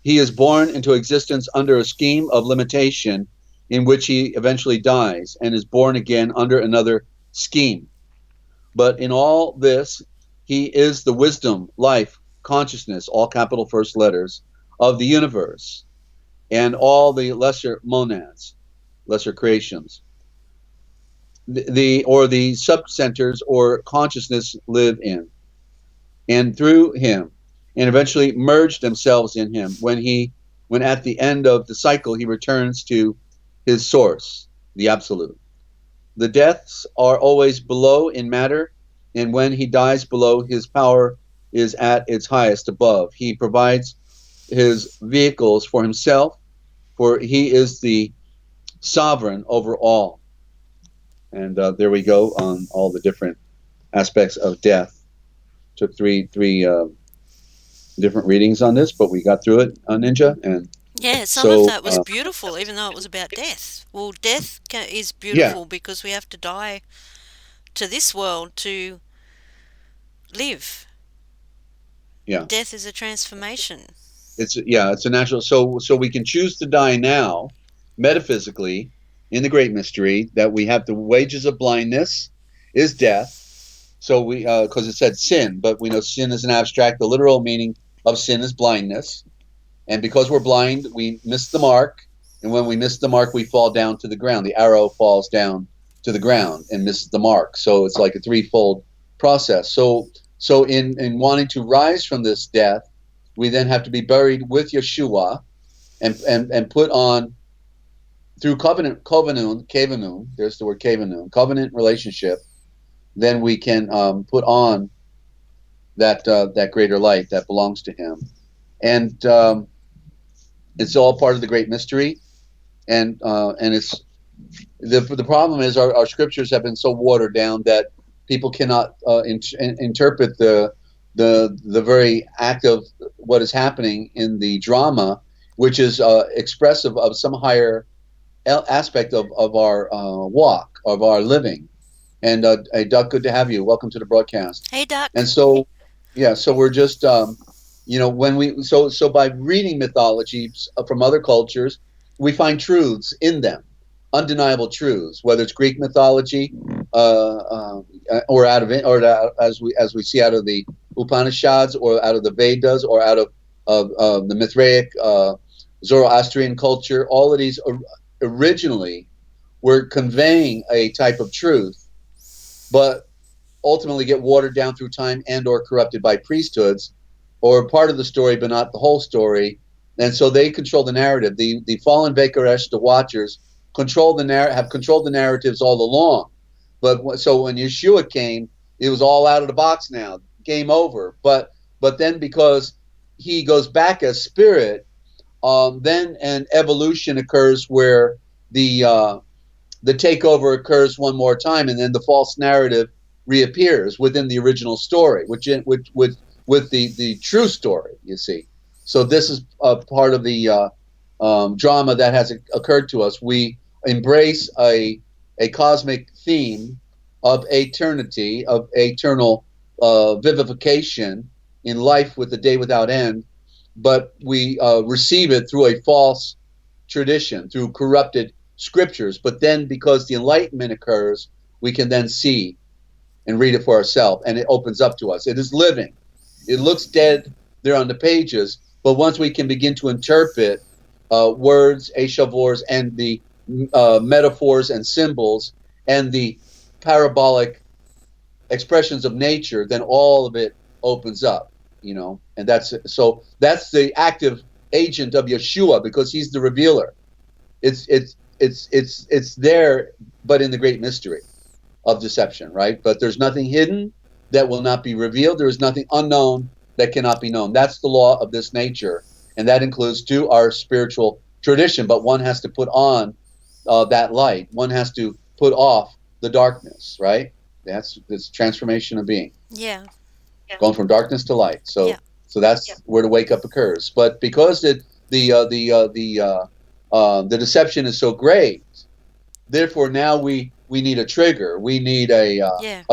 He is born into existence under a scheme of limitation in which he eventually dies, and is born again under another scheme. But in all this, he is the wisdom, life, consciousness, all capital first letters, of the universe, and all the lesser monads, lesser creations, the subcenters or consciousness live in and through him, and eventually merge themselves in him when at the end of the cycle he returns to his source, the absolute. The deaths are always below in matter, and when he dies below, his power is at its highest above. He provides his vehicles for himself, for he is the sovereign over all. And there we go on all the different aspects of death. Took three different readings on this, but we got through it on Ninja. And
yeah, some of that was beautiful, even though it was about death. Well, death is beautiful because we have to die to this world to live.
Yeah.
Death is a transformation.
It's a natural. So we can choose to die now, metaphysically, in the great mystery that we have the wages of blindness is death. So we because it said sin, but we know sin is an abstract. The literal meaning of sin is blindness, and because we're blind, we miss the mark. And when we miss the mark, we fall down to the ground. The arrow falls down to the ground and misses the mark. So it's like a threefold process. So in wanting to rise from this death, we then have to be buried with Yeshua and put on through kavanun, there's the word kavanun, covenant relationship, then we can put on that greater light that belongs to him. And it's all part of the great mystery. And it's the problem is our scriptures have been so watered down that people cannot interpret the very act of what is happening in the drama, which is expressive of some higher aspect of our walk, of our living. And hey, Duck, good to have you. Welcome to the broadcast.
Hey, Duck.
And so, yeah, so we're just, when we so by reading mythologies from other cultures, we find truths in them, undeniable truths, whether it's Greek mythology, or as we see out of the Upanishads, or out of the Vedas, or out of the Mithraic Zoroastrian culture. All of these originally were conveying a type of truth, but ultimately get watered down through time and or corrupted by priesthoods, or part of the story but not the whole story. And so they control the narrative. The fallen Vekaresh, the Watchers, have controlled the narratives all along. But so when Yeshua came, it was all out of the box now, game over. But then because he goes back as spirit, then an evolution occurs where the takeover occurs one more time, and then the false narrative reappears within the original story, with the true story. You see, so this is part of the drama that has occurred to us. We embrace a cosmic theme of eternity, of eternal vivification in life with the day without end, but we receive it through a false tradition, through corrupted scriptures. But then because the enlightenment occurs, we can then see and read it for ourselves, and it opens up to us. It is living. It looks dead there on the pages, but once we can begin to interpret words, eshavors, and the metaphors and symbols and the parabolic expressions of nature, then all of it opens up, and that's the active agent of Yeshua, because he's the revealer. It's there, but in the great mystery of deception, right? But there's nothing hidden that will not be revealed. There is nothing unknown that cannot be known. That's the law of this nature, and that includes to our spiritual tradition. But one has to put on that light. One has to put off the darkness, right? That's this transformation of being.
Yeah.
Going from darkness to light. So
Yeah.
so that's where the wake up occurs. But because the deception is so great, therefore now we need a trigger. We need a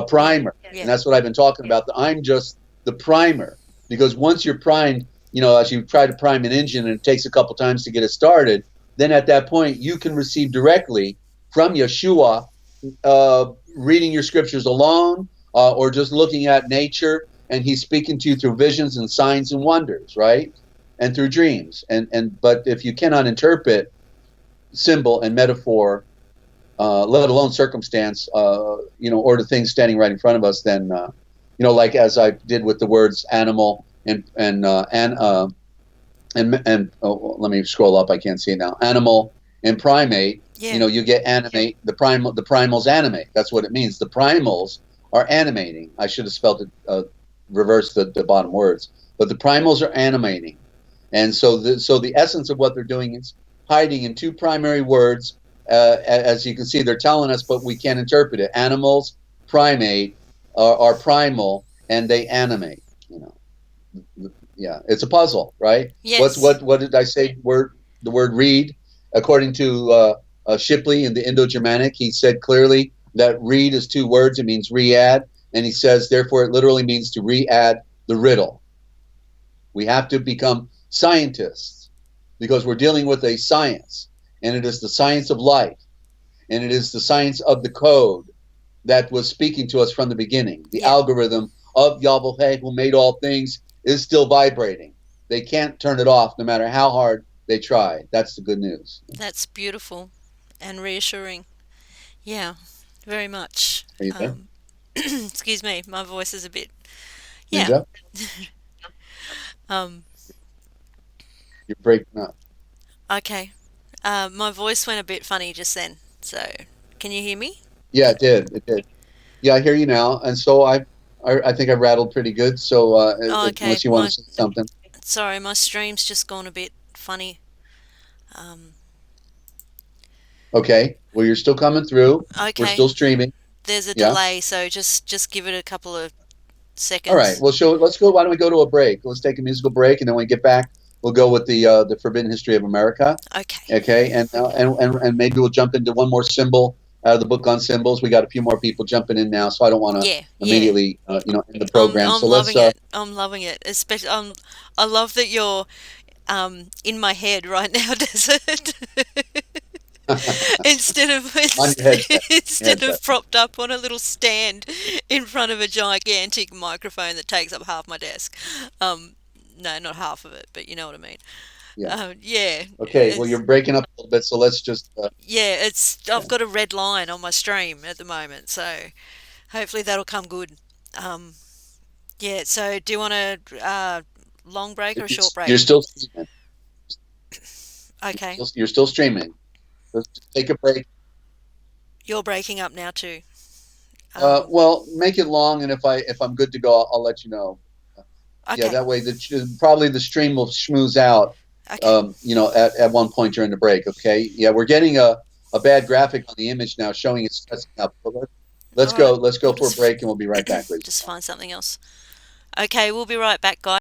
primer.
Yeah.
And that's what I've been talking about. I'm just the primer, because once you're primed, as you try to prime an engine and it takes a couple times to get it started, then at that point you can receive directly from Yeshua, reading your scriptures alone, or just looking at nature, and he's speaking to you through visions and signs and wonders, right? And through dreams. But if you cannot interpret symbol and metaphor, let alone circumstance, or the things standing right in front of us, then, like as I did with the words animal and let me scroll up. I can't see it now. Animal and primate.
Yeah.
You get animate. The primals animate. That's what it means. The primals are animating. I should have spelled it, reverse the bottom words. But the primals are animating, and so the essence of what they're doing is hiding in two primary words. As you can see, they're telling us, but we can't interpret it. Animals, primate, are primal, and they animate. Yeah, it's a puzzle, right?
Yes.
What did I say? The word read, according to Shipley in the Indo-Germanic, he said clearly that read is two words. It means re-add, and he says therefore it literally means to re-add the riddle. We have to become scientists because we're dealing with a science, and it is the science of light, and it is the science of the code that was speaking to us from the beginning. The
Yeah.
algorithm of Yahweh, who made all things, is still vibrating. They can't turn it off no matter how hard they try. That's the good news.
That's beautiful and reassuring. Yeah, very much.
Are you there,
Excuse me, my voice is a bit. Yeah.
Ninja?
Um,
You're breaking up.
okay. My voice went a bit funny just then. So, can you hear me?
Yeah, it did. It did. Yeah, I hear you now. And so I think I rattled pretty good. So
Oh, okay.
unless you want to say something.
Sorry, my stream's just gone a bit funny. Um,
Okay. Well, you're still coming through. We're
okay.
still streaming.
There's a
Yeah.
delay, so just give it a couple of
All right.
seconds.
Well, let's go. Why don't we go to a break? Let's take a musical break, and then when we get back, we'll go with the Forbidden History of America.
Okay.
Okay. And maybe we'll jump into one more symbol out of the book on symbols. We got a few more people jumping in now, so I don't want to
Yeah, yeah.
immediately end the program.
I'm
So let's.
loving it. I'm loving it. Especially, I love that you're in my head right now, Desert. instead of
On your headset.
instead of propped up on a little stand in front of a gigantic microphone that takes up half my desk. No, not half of it, but you know what I mean.
Yeah.
Yeah,
Okay. Well, you're breaking up a little bit, so let's just.
yeah. It's
Yeah.
I've got a red line on my stream at the moment, so hopefully that'll come good. Um, yeah. So do you want a long break or a short break?
You're still streaming.
Okay,
You're still streaming. Let's just take a break.
you're breaking up now too.
Well, make it long, and if I'm good to go, I'll let you know. Yeah,
Okay,
that way probably the stream will schmooze out.
okay.
At one point during the break. Okay. Yeah, we're getting a bad graphic on the image now, showing it's stressing up. But let's
All
go.
right.
Let's go
We'll
for a
just
break, and we'll be right back, ladies.
just find something else. Okay, we'll be right back, guys.